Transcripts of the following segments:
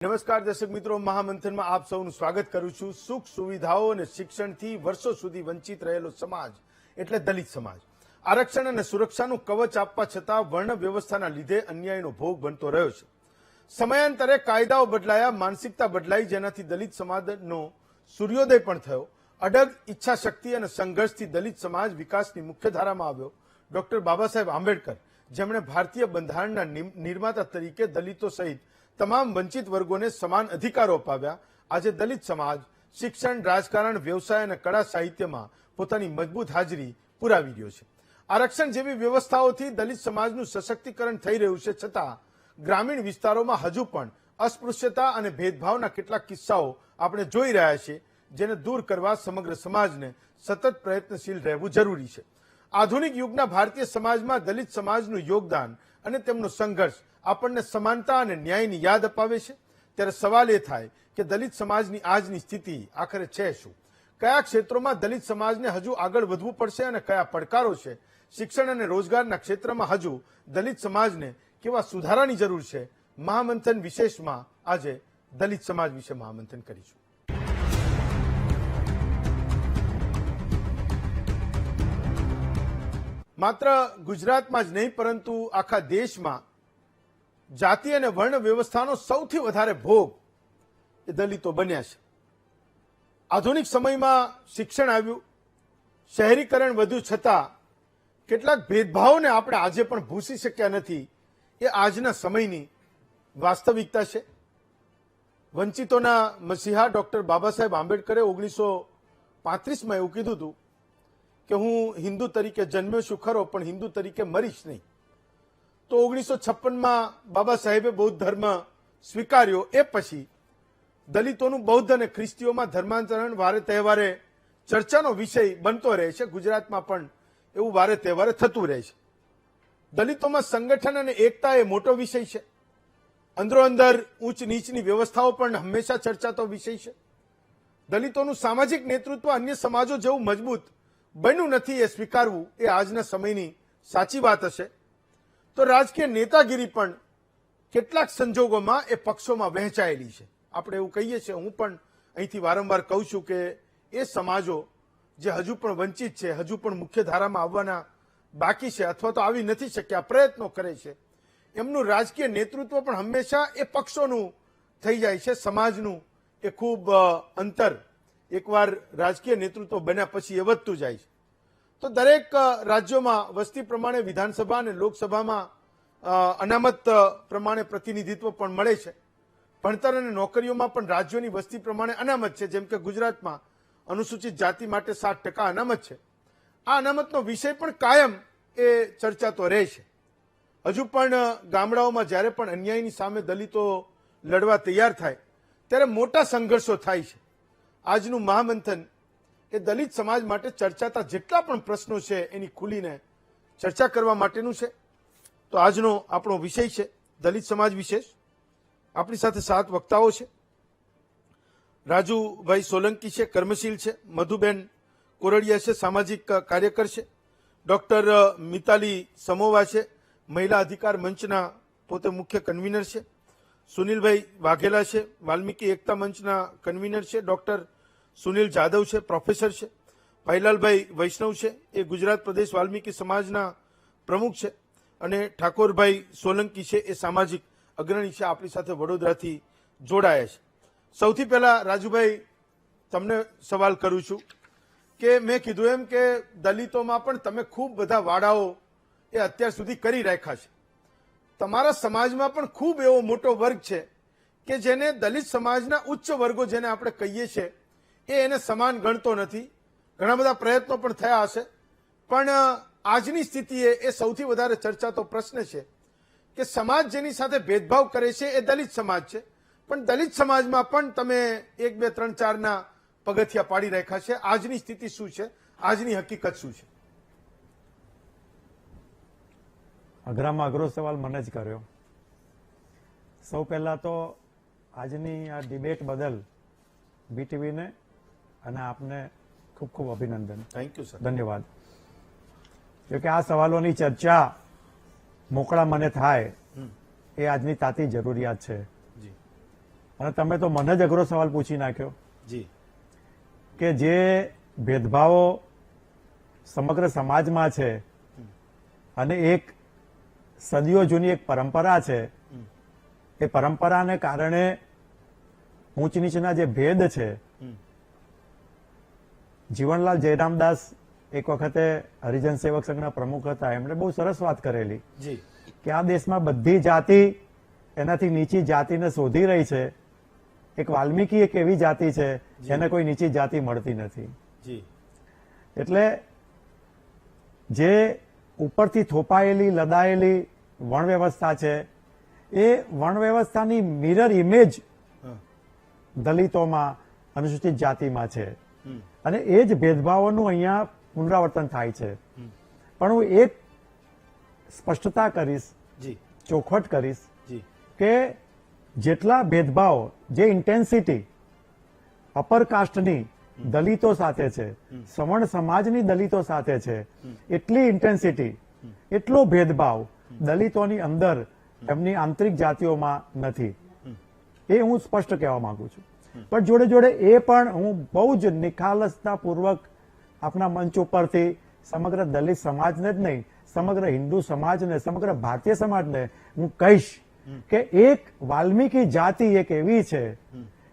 નમસ્કાર દર્શક મિત્રો, મહામંથનમાં આપ સૌનું સ્વાગત કરું છું। સુખ સુવિધાઓ અને શિક્ષણથી વર્ષો સુધી વંચિત રહેલો સમાજ એટલે દલિત સમાજ આરક્ષણ અને સુરક્ષાનું કવચ આપવા છતાં વર્ણ વ્યવસ્થાના લીધે અન્યાયનો ભોગ બનતો રહ્યો છે। સમયાંતરે કાયદાઓ બદલાયા, માનસિકતા બદલાઈ, જેનાથી દલિત સમાજનો સૂર્યોદય પણ થયો। અડગ ઈચ્છા શક્તિ અને સંઘર્ષથી દલિત સમાજ વિકાસની મુખ્યધારામાં આવ્યો। ડોક્ટર બાબા સાહેબ આંબેડકર, જેમણે ભારતીય બંધારણના નિર્માતા તરીકે દલિતો સહિત તમામ વંચિત વર્ગોને સમાન અધિકારો અપાવ્યા, આજે દલિત સમાજ શિક્ષણ, રાજકારણ, વ્યવસાય અને કળા સાહિત્યમાં પોતાની મજબૂત હાજરી પુરાવી રહ્યો છે। આરક્ષણ જેવી વ્યવસ્થાઓથી દલિત સમાજનું સશક્તિકરણ થઈ રહ્યું છે, છતાં ગ્રામીણ વિસ્તારોમાં હજુ પણ અસ્પૃશ્યતા અને ભેદભાવના કેટલાક કિસ્સાઓ આપણે જોઈ રહ્યા છીએ, જેને દૂર કરવા સમગ્ર સમાજને સતત પ્રયત્નશીલ રહેવું જરૂરી છે। આધુનિક યુગના ભારતીય સમાજમાં દલિત સમાજનું યોગદાન અને તેમનો સંઘર્ષ આપણને સમાનતા અને ન્યાયની યાદ અપાવે છે। ત્યારે સવાલ એ થાય કે દલિત સમાજની આજની સ્થિતિ આખરે છે શું? કયા ક્ષેત્રોમાં દલિત સમાજને હજુ આગળ વધવું પડશે અને કયા પડકારો છે? શિક્ષણ અને રોજગારના ક્ષેત્રમાં હજુ દલિત સમાજને કેવા સુધારાની જરૂર છે? મહામંથન વિશેષમાં આજે દલિત સમાજ વિશે મહામંથન કરીશું। માત્ર ગુજરાતમાં જ નહીં પરંતુ આખા દેશમાં જાતિ અને વર્ણ વ્યવસ્થાનો સૌથી વધારે ભોગ એ દલિતો બન્યા છે। આધુનિક સમયમાં શિક્ષણ આવ્યું, શહેરીકરણ વધ્યું, છતાં કેટલાક ભેદભાવોને આપણે આજે પણ ભૂંસી શક્યા નથી, એ આજના સમયની વાસ્તવિકતા છે। વંચિતોના મસીહા ડોક્ટર બાબા સાહેબ આંબેડકરે 1935માં એવું કીધું હતું કે હું હિન્દુ તરીકે જન્મ્યો છું ખરો, પણ હિન્દુ તરીકે મરીશ નહીં। તો 1956માં બાબા સાહેબે બૌદ્ધ ધર્મ સ્વીકાર્યો। એ પછી દલિતોનું બૌદ્ધ અને ખ્રિસ્તીઓમાં ધર્માંતરણ વારે તહેવારે ચર્ચાનો વિષય બનતો રહે છે। ગુજરાતમાં પણ એવું વારે તહેવારે થતું રહે છે। દલિતોમાં સંગઠન અને એકતા એ મોટો વિષય છે। અંદરો અંદર ઊંચ નીચની વ્યવસ્થાઓ પણ હંમેશા ચર્ચાતો વિષય છે। દલિતોનું સામાજિક નેતૃત્વ અન્ય સમાજો જેવું મજબૂત બન્યું નથી, એ સ્વીકારવું એ આજના સમયની સાચી વાત હશે। તો રાજકીય નેતાગીરી પણ કેટલાક સંજોગોમાં એ પક્ષોમાં વહેંચાયેલી છે। આપણે એવું કહીએ છીએ, હું પણ અહીંથી વારંવાર કહું છું કે એ સમાજો જે હજુ પણ વંચિત છે, હજુ પણ મુખ્ય ધારામાં આવવાના બાકી છે અથવા તો આવી નથી શક્યા, પ્રયત્નો કરે છે, એમનું રાજકીય નેતૃત્વ પણ હંમેશા એ પક્ષોનું થઈ જાય છે। સમાજનું એ ખૂબ અંતર એકવાર રાજકીય નેતૃત્વ બન્યા પછી એ વધતું જાય છે। તો દરેક રાજ્યોમાં વસ્તી પ્રમાણે વિધાનસભા અને લોકસભામાં અનામત પ્રમાણે પ્રતિનિધિત્વ પણ મળે છે। ભણતર અને નોકરીઓમાં પણ રાજ્યોની વસ્તી પ્રમાણે અનામત છે। જેમ કે ગુજરાતમાં અનુસૂચિત જાતિ માટે 7% અનામત છે। આ અનામતનો વિષય પણ કાયમ એ ચર્ચાતો રહે છે। હજુ પણ ગામડાઓમાં જ્યારે પણ અન્યાયની સામે દલિતો લડવા તૈયાર થાય ત્યારે મોટા સંઘર્ષો થાય છે। આજનું મહામંથન એ દલિત સમાજ માટે ચર્ચાતા જેટલા પણ પ્રશ્નો છે એની ખુલીને ચર્ચા કરવા માટેનું છે। તો આજનો આપણો વિષય છે દલિત સમાજ વિશેષ। આપણી સાથે 7 વક્તાઓ છે। રાજુભાઈ સોલંકી છે, કર્મશીલ છે। મધુબેન કોરડિયા છે, સામાજિક કાર્યકર છે। ડોક્ટર મિતાલી સમોવા છે, મહિલા અધિકાર મંચના પોતે મુખ્ય કન્વીનર છે। સુનિલભાઈ વાઘેલા છે, વાલ્મીકી એકતા મંચના કન્વીનર છે। ડોક્ટર સુનિલ જાદવ છે, પ્રોફેસર છે। ભાઈલાલભાઈ વૈષ્ણવ છે, એ ગુજરાત પ્રદેશ વાલ્મીકી સમાજના પ્રમુખ છે। અને ઠાકોરભાઈ સોલંકી છે, એ સામાજિક અગ્રણી છે, આપણી સાથે વડોદરાથી જોડાયા છે। સૌથી પહેલા રાજુભાઈ તમને સવાલ કરું છું કે મેં કીધું એમ કે દલિતોમાં પણ તમે ખૂબ બધા વાડાઓ એ અત્યાર સુધી કરી રાખ્યા છે। તમારા સમાજમાં પણ ખૂબ એવો મોટો વર્ગ છે કે જેને દલિત સમાજના ઉચ્ચ વર્ગો જેને આપણે કહીએ છીએ એ એને સમાન ગણતો નથી। ઘણા બધા પ્રયત્નો પણ થયા હશે, પણ આજની સ્થિતિએ એ સૌથી વધારે ચર્ચાતો પ્રશ્ન છે કે સમાજ જેની સાથે ભેદભાવ કરે છે એ દલિત સમાજ છે, પણ દલિત સમાજમાં પણ તમે 1, 2, 3, 4ના પગથિયા પાડી રાખ્યા છે। આજની સ્થિતિ શું છે? આજની હકીકત શું છે? અઘરામાં અઘરો સવાલ મને જ કર્યો। સૌ પહેલા તો આજની આ ડિબેટ બદલ બીટીવીને અને આપને ખૂબ ખૂબ અભિનંદન। થેન્ક યુ સર, ધન્યવાદ। જોકે આ સવાલોની ચર્ચા મોકળા મને થાય એ આજની તાતી જરૂરિયાત છે। અને તમે તો મને જ અઘરો સવાલ પૂછી નાખ્યો જી કે જે ભેદભાવો સમગ્ર સમાજમાં છે અને એક સદીઓ જૂની એક પરંપરા છે, એ પરંપરાને કારણે ઊંચ નીચના જે ભેદ છે, જીવનલાલ જયરામદાસ એક વખતે હરિજન સેવક સંઘના પ્રમુખ હતા, એમણે બહુ સરસ વાત કરેલી જી કે આ દેશમાં બધી જાતિ એનાથી નીચી જાતિને શોધી રહી છે. એક વાલ્મીકી એક એવી જાતિ છે જેને કોઈ નીચી જાતિ મળતી નથી. જી એટલે જે ઉપરથી થોપાયેલી લદાયેલી વણ વ્યવસ્થા છે, એ વણ વ્યવસ્થાની મિરર ઇમેજ હા. દલિતોમાં, અનુસૂચિત જાતિમાં છે અને એ જ ભેદભાવોનું અહીંયા પુનરાવર્તન થાય છે. પણ હું એક સ્પષ્ટતા કરીશ, જી ચોખવટ કરીશ જી કે જેટલા ભેદભાવ, જે ઇન્ટેન્સિટી અપર કાસ્ટની દલિતો સાથે છે, સવર્ણ સમાજની દલિતો સાથે છે, એટલી ઇન્ટેન્સિટી, એટલો ભેદભાવ દલિતોની અંદર એમની આંતરિક જાતિઓમાં નથી. એ હું સ્પષ્ટ કહેવા માંગુ છું. પણ જોડે જોડે એ પણ હું બહુ જ નિખાલસતાપૂર્વક આપણા મંચ ઉપરથી સમગ્ર દલિત સમાજને જ નહીં, સમગ્ર હિન્દુ સમાજને, સમગ્ર ભારતીય સમાજને હું કહીશ કે એક વાલ્મીકી જાતિ એક એવી છે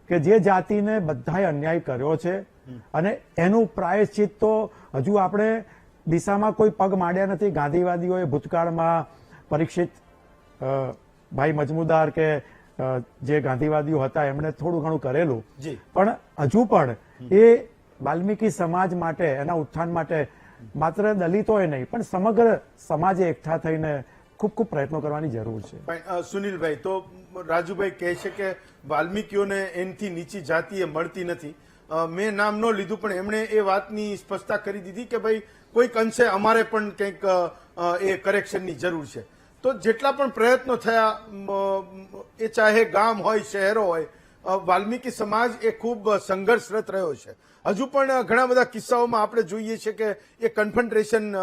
કે જે જાતિને બધાએ અન્યાય કર્યો છે અને એનું પ્રાયશ્ચિત તો હજુ આપણે દિશામાં કોઈ પગ માંડ્યા નથી. ગાંધીવાદીઓએ ભૂતકાળમાં પરીક્ષિત ભાઈ મજમુદાર કે જે ગાંધીવાદીઓ હતા એમણે થોડું ઘણું કરેલું, જી પણ હજુ પણ એ વાલ્મીકી સમાજ માટે, એના ઉત્થાન માટે માત્ર દલિતોએ નહીં પણ સમગ્ર સમાજે એકઠા થઈને ખૂબ ખૂબ પ્રયત્નો કરવાની જરૂર છે. પણ સુનિલભાઈ, તો રાજુભાઈ કહે છે કે વાલ્મીકીઓને એનથી નીચી જાતિ એ મળતી નથી. મેં નામ ન લીધું પણ એમણે એ વાતની સ્પષ્ટતા કરી દીધી કે ભાઈ કોઈક અંશે અમારે પણ કંઈક એ કરેક્શનની જરૂર છે. તો જેટલા પણ પ્રયત્નો થયા, એ ચાહે ગામ હોય, શહેરો હોય, વાલ્મીકી સમાજ એ ખૂબ સંઘર્ષરત રહ્યો છે. હજુ પણ ઘણા બધા કિસ્સાઓમાં આપણે જોઈએ છીએ કે એ કન્ફન્ટ્રેશન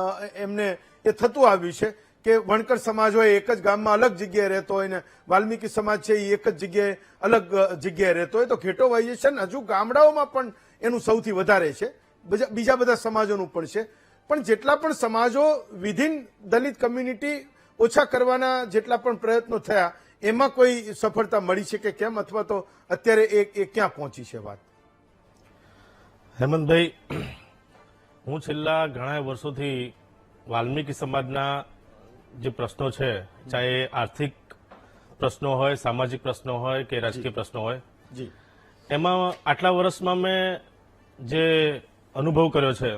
એમને એ થતું આવ્યું છે કે વણકર સમાજ હોય એક જ ગામમાં અલગ જગ્યાએ રહેતો હોય ને વાલ્મીકી સમાજ છે એ એક જ જગ્યાએ અલગ જગ્યાએ રહેતો હોય, તો ગેટોવાઇઝેશન હજુ ગામડાઓમાં પણ એનું સૌથી વધારે છે, બીજા બધા સમાજોનું પણ છે. પણ જેટલા પણ સમાજો વિધિન દલિત કમ્યુનિટી ઓછા કરવાના જેટલા પણ પ્રયત્નો થયા, એમાં કોઈ સફળતા મળી છે કે કેમ, અથવા તો અત્યારે એ ક્યાં પહોંચી છે વાત? હેમંતભાઈ, હું છેલ્લા ઘણા વર્ષોથી વાલ્મીકી સમાજના જે પ્રશ્નો છે, ચાહે આર્થિક પ્રશ્નો હોય, સામાજિક પ્રશ્નો હોય કે રાજકીય પ્રશ્નો હોય, જી એમાં આટલા વર્ષમાં મેં જે અનુભવ કર્યો છે,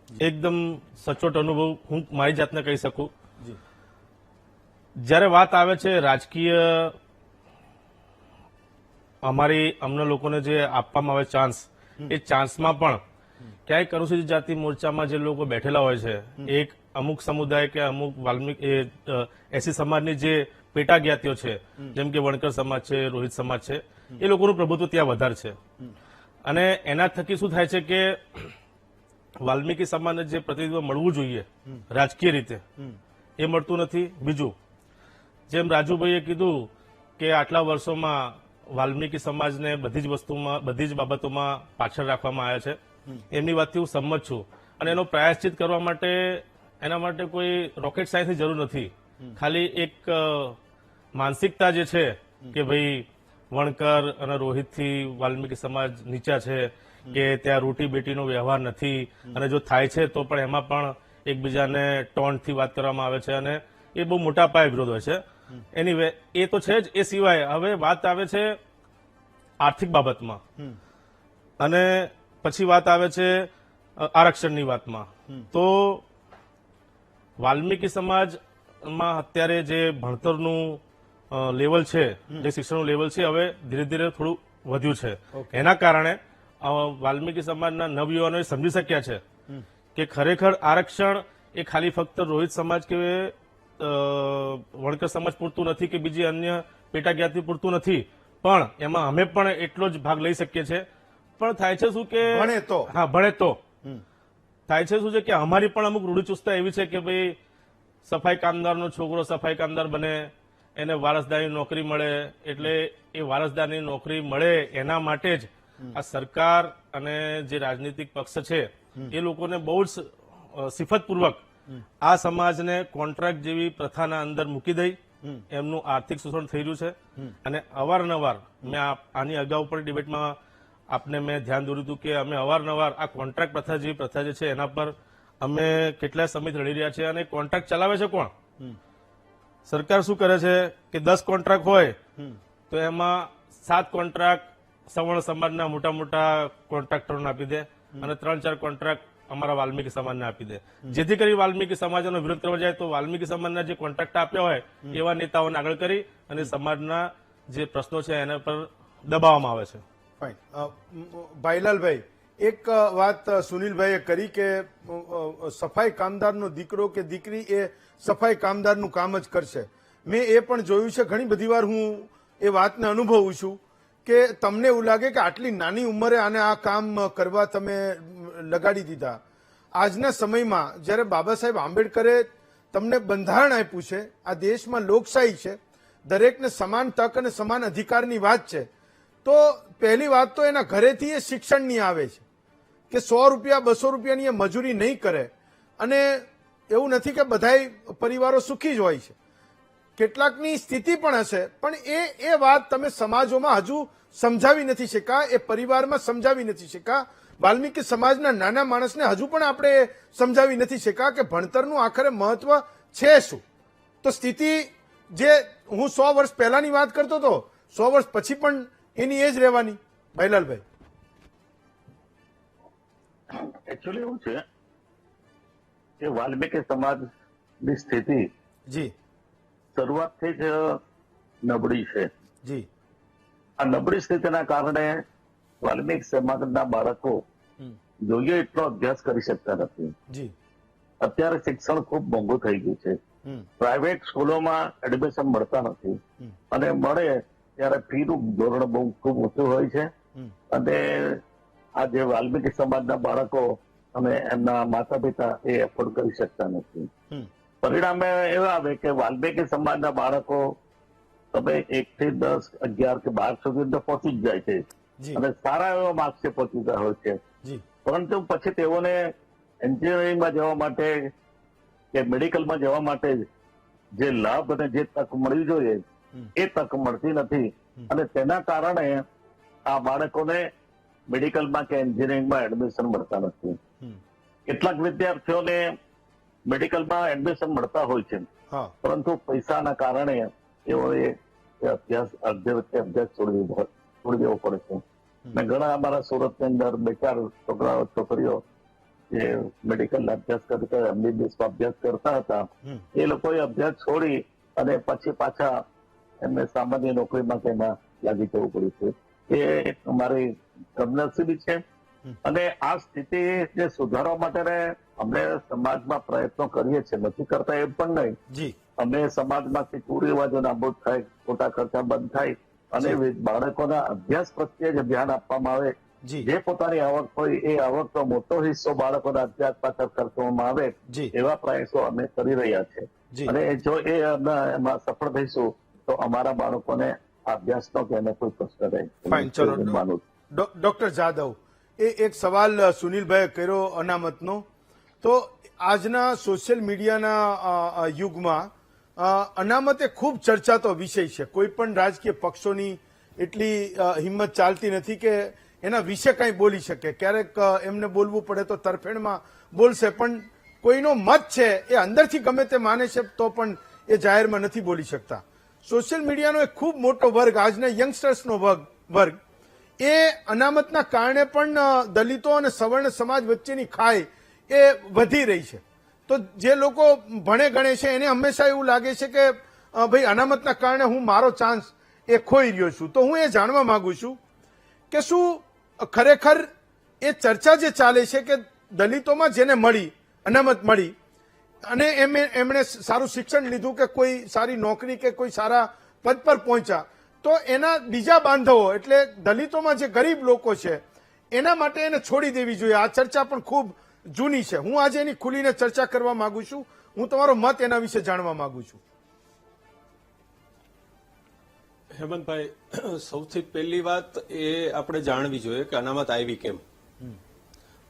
એકદમ સચોટ અનુભવ હું મારી જાતને કહી શકું. જી જ્યારે વાત આવે છે રાજકીય, અમને લોકોને જે આપવામાં આવે ચાન્સ, એ ચાન્સમાં પણ ક્યાંય અનુસૂચિત જાતિ મોરચામાં જે લોકો બેઠેલા હોય છે, એક અમુક સમુદાય કે અમુક વાલ્મીકી એસી સમાજની જે પેટા જ્ઞાતિઓ છે, જેમ કે વણકર સમાજ છે, રોહિત સમાજ છે, એ લોકોનું પ્રભુત્વ ત્યાં વધારે છે. અને એના થકી શું થાય છે કે વાલ્મીકી સમાજને જે પ્રતિનિધિત્વ મળવું જોઈએ રાજકીય રીતે, એ મળતું નથી. બીજું, જેમ રાજુભાઈએ કીધું કે આટલા વર્ષોમાં વાલ્મીકી સમાજને બધી જ વસ્તુમાં, બધી જ બાબતોમાં પાછળ રાખવામાં આવ્યા છે, એમની વાતથી હું સંમત છું. અને એનો પ્રાયશ્ચિત કરવા માટે, એના માટે કોઈ રોકેટ સાયન્સની જરૂર નથી. ખાલી એક માનસિકતા જે છે કે ભાઈ વણકર અને રોહિતથી વાલ્મીકી સમાજ નીચા છે, કે ત્યાં રોટી બેટીનો વ્યવહાર નથી, અને જો થાય છે તો પણ એમાં પણ એકબીજાને ટોન્ટથી વાત કરવામાં આવે છે, અને એ બહુ મોટા પાયે વિરોધ હોય છે. એનીવે, એ તો છે જ. એ સિવાય હવે વાત આવે છે આર્થિક બાબતમાં, અને પછી વાત આવે છે આરક્ષણની વાતમાં. તો વાલ્મીકી સમાજમાં અત્યારે જે ભણતરનું લેવલ છે, જે શિક્ષણનું લેવલ છે, હવે ધીરે ધીરે થોડું વધ્યું છે. એના કારણે વાલ્મીકી સમાજના નવયુવાનોએ સમજી શક્યા છે કે ખરેખર આરક્ષણ એ ખાલી ફક્ત રોહિત સમાજ કે વણકર સમાજ પૂરતું નથી કે બીજી અન્ય પેટા જ્ઞાતિ પૂરતું નથી, પણ એમાં અમે પણ એટલો જ ભાગ લઈ શકીએ છીએ. પણ થાય છે શું કે ભણે તો, હા ભણે તો થાય છે શું છે કે અમારી પણ અમુક રૂઢિચુસ્તતા એવી છે કે ભાઈ સફાઈ કામદારનો છોકરો સફાઈ કામદાર બને, એને વારસદારની નોકરી મળે, એટલે એ વારસદારની નોકરી મળે એના માટે જ આ સરકાર અને જે રાજનીતિક પક્ષ છે એ લોકોને બહુ જ સિફતપૂર્વક આ સમાજને કોન્ટ્રાક્ટ જેવી પ્રથાના અંદર મૂકી દઈ એમનું આર્થિક શોષણ થઈ રહ્યું છે. અને અવારનવાર મેં આની અગાઉ પણ ડિબેટમાં આપને મેં ધ્યાન દોર્યું હતું કે અમે અવારનવાર આ કોન્ટ્રાક્ટ પ્રથા જેવી પ્રથા જે છે એના પર અમે કેટલાય સમય લડી રહ્યા છે. અને કોન્ટ્રાક્ટ ચલાવે છે કોણ? સરકાર શું કરે છે કે 10 કોન્ટ્રાક્ટ હોય તો એમાં 7 કોન્ટ્રાક્ટ સવર્ણ સમાજના મોટા મોટા કોન્ટ્રાક્ટરોને આપી દે અને 3-4 કોન્ટ્રાક્ટ અમારા વાલ્મીકી સમાજને આપી દે, જેથી કરી વાલ્મીકી સમાજનો વિરોધ કરવા જાય તો વાલ્મીકી સમાજના જે કોન્ટ્રાક્ટ આપ્યા હોય એવા નેતાઓને આગળ કરી અને સમાજના જે પ્રશ્નો છે એના પર દબાવવામાં આવે છે. ફાઇન. ભાઈલાલભાઈ, એક વાત સુનિલભાઈએ કરી કે સફાઈ કામદારનો દીકરો કે દીકરી એ સફાઈ કામદારનું કામ જ કરશે. મેં એ પણ જોયું છે, ઘણી બધી વાર હું એ વાતને અનુભવું છું કે તમને એવું લાગે કે આટલી નાની ઉંમરે આને આ કામ કરવા તમે લગાડી દીધા. આજના સમયમાં જ્યારે બાબા સાહેબ આંબેડકરે તમને બંધારણ આપ્યું છે, આ દેશમાં લોકશાહી છે, દરેકને સમાન તક અને સમાન અધિકારની વાત છે, તો પહેલી વાત તો એના ઘરેથી એ શિક્ષણની આવે છે કે 100 રૂપિયા 200 રૂપિયાની એ મજૂરી નહીં કરે. અને એવું નથી કે બધાય પરિવારો સુખી જ હોય છે, કેટલાકની સ્થિતિ પણ હશે, પણ એ વાત તમે સમાજોમાં હજુ સમજાવી નથી શક્યા, એ પરિવારમાં સમજાવી નથી શક્યા. વાલ્મીકી સમાજના નાના માણસને હજુ પણ આપણે સમજાવી નથી શક્યા કે ભણતરનું આખરે મહત્વ છે શું. તો સ્થિતિ જે હું 100 વર્ષ પહેલાની વાત કરતો હતો 100 વર્ષ પછી પણ એની એ જ રહેવાની. ભાઈલાલભાઈ, એકચ્યુઅલી એવું છે કે વાલ્મીકી સમાજની સ્થિતિ જી શરૂઆતથી જ નબળી છે. જી આ નબળી સ્થિતિના કારણે વાલ્મીકી સમાજના બાળકો જોઈએ એટલો અભ્યાસ કરી શકતા નથી. જી અત્યારે શિક્ષણ ખૂબ મોંઘું થઈ ગયું છે. પ્રાઇવેટ સ્કૂલોમાં એડમિશન મળતા નથી અને મળે ત્યારે ફીનું ધોરણ બહુ ખૂબ ઊંચું હોય છે. અને આ જે વાલ્મીકી સમાજના બાળકો અને એમના માતા પિતા એ એફોર્ડ કરી શકતા નથી. પરિણામે એવા આવે કે વાલ્મીકી સમાજના બાળકો તમે 1 થી 10, 11 કે 12 સુધી તો પહોંચી જ જાય છે અને સારા એવા માર્ક્સે પહોંચી ગયા હોય છે. પરંતુ પછી તેઓને એન્જિનિયરિંગમાં જવા માટે કે મેડિકલમાં જવા માટે જે લાભ અને જે તક મળવી જોઈએ એ તક મળતી નથી. અને તેના કારણે આ બાળકોને મેડિકલમાં કે એન્જિનિયરિંગમાં એડમિશન મળતા નથી. કેટલાક વિદ્યાર્થીઓને મેડિકલમાં એડમિશન મળતા હોય છે, પરંતુ પૈસાના કારણે તેઓએ અભ્યાસ અડધે વચ્ચે અભ્યાસ છોડી દેવો પડે છે. મેં ઘણા અમારા સુરતની અંદર 2-4 છોકરાઓ છોકરીઓ જે મેડિકલ અભ્યાસ કરતા MBBS અભ્યાસ કરતા હતા એ લોકોએ અભ્યાસ છોડી અને પછી પાછા એમને સામાન્ય નોકરીમાં તેમાં લાગી જવું પડ્યું છે. એ અમારી કમનસીબી છે. અને આ સ્થિતિ જે સુધારવા માટે અમે સમાજમાં પ્રયત્નો કરીએ છીએ, નથી કરતા એમ પણ નહીં. અમે સમાજમાંથી કુરિવાજો નાબૂદ થાય, ખોટા ખર્ચા બંધ થાય અને બાળકોના અભ્યાસ પ્રત્યે જ ધ્યાન આપવામાં આવે. જે પોતાની આવક હોય એ આવકનો મોટો હિસ્સો બાળકોના અભ્યાસ પાછળ ખર્ચવામાં આવે એવા પ્રયાસો અમે કરી રહ્યા છે. અને જો એમાં સફળ થઈશું તો અમારા બાળકોને અભ્યાસનો કે એને કોઈ પ્રશ્ન રહે. ડોક્ટર જાદવ, એ એક સવાલ સુનિલભાઈએ કર્યો અનામતનો. તો આજના સોશિયલ મીડિયાના યુગમાં અનામત એ ખૂબ ચર્ચાતો વિષય છે. કોઈ પણ રાજકીય પક્ષોની એટલી હિંમત ચાલતી નથી કે એના વિશે કંઈ બોલી શકે. ક્યારેક એમને બોલવું પડે તો તરફેણમાં બોલશે, પણ કોઈનો મત છે એ અંદરથી ગમે તે માને છે તો પણ એ જાહેરમાં નથી બોલી શકતા. સોશિયલ મીડિયાનો એક ખૂબ મોટો વર્ગ, આજના યંગસ્ટર્સનો વર્ગ, એ અનામતના કારણે પણ દલિતો અને સવર્ણ સમાજ વચ્ચેની ખાઈ એ વધી રહી છે. તો જે લોકો ભણે ગણે છે એને હંમેશા એવું લાગે છે કે ભાઈ અનામતના કારણે હું મારો ચાન્સ એ ખોઈ રહ્યો છું. તો હું એ જાણવા માંગુ છું કે શું ખરેખર એ ચર્ચા જે ચાલે છે કે દલિતોમાં જેને મળી અનામત મળી અને એમણે સારું શિક્ષણ લીધું કે કોઈ સારી નોકરી કે કોઈ સારા પદ પર પહોંચ્યા, તો એના બીજા બાંધવો એટલે દલિતોમાં જે ગરીબ લોકો છે એના માટે એને છોડી દેવી જોઈએ. આ ચર્ચા પણ ખૂબ જૂની છે. હું આજે એની ખુલીને ચર્ચા કરવા માંગુ છું. હું તમારો મત એના વિશે જાણવા માંગુ છું. હેમંતભાઈ, સૌથી પહેલી વાત એ આપણે જાણવી જોઈએ કે અનામત આવી કેમ.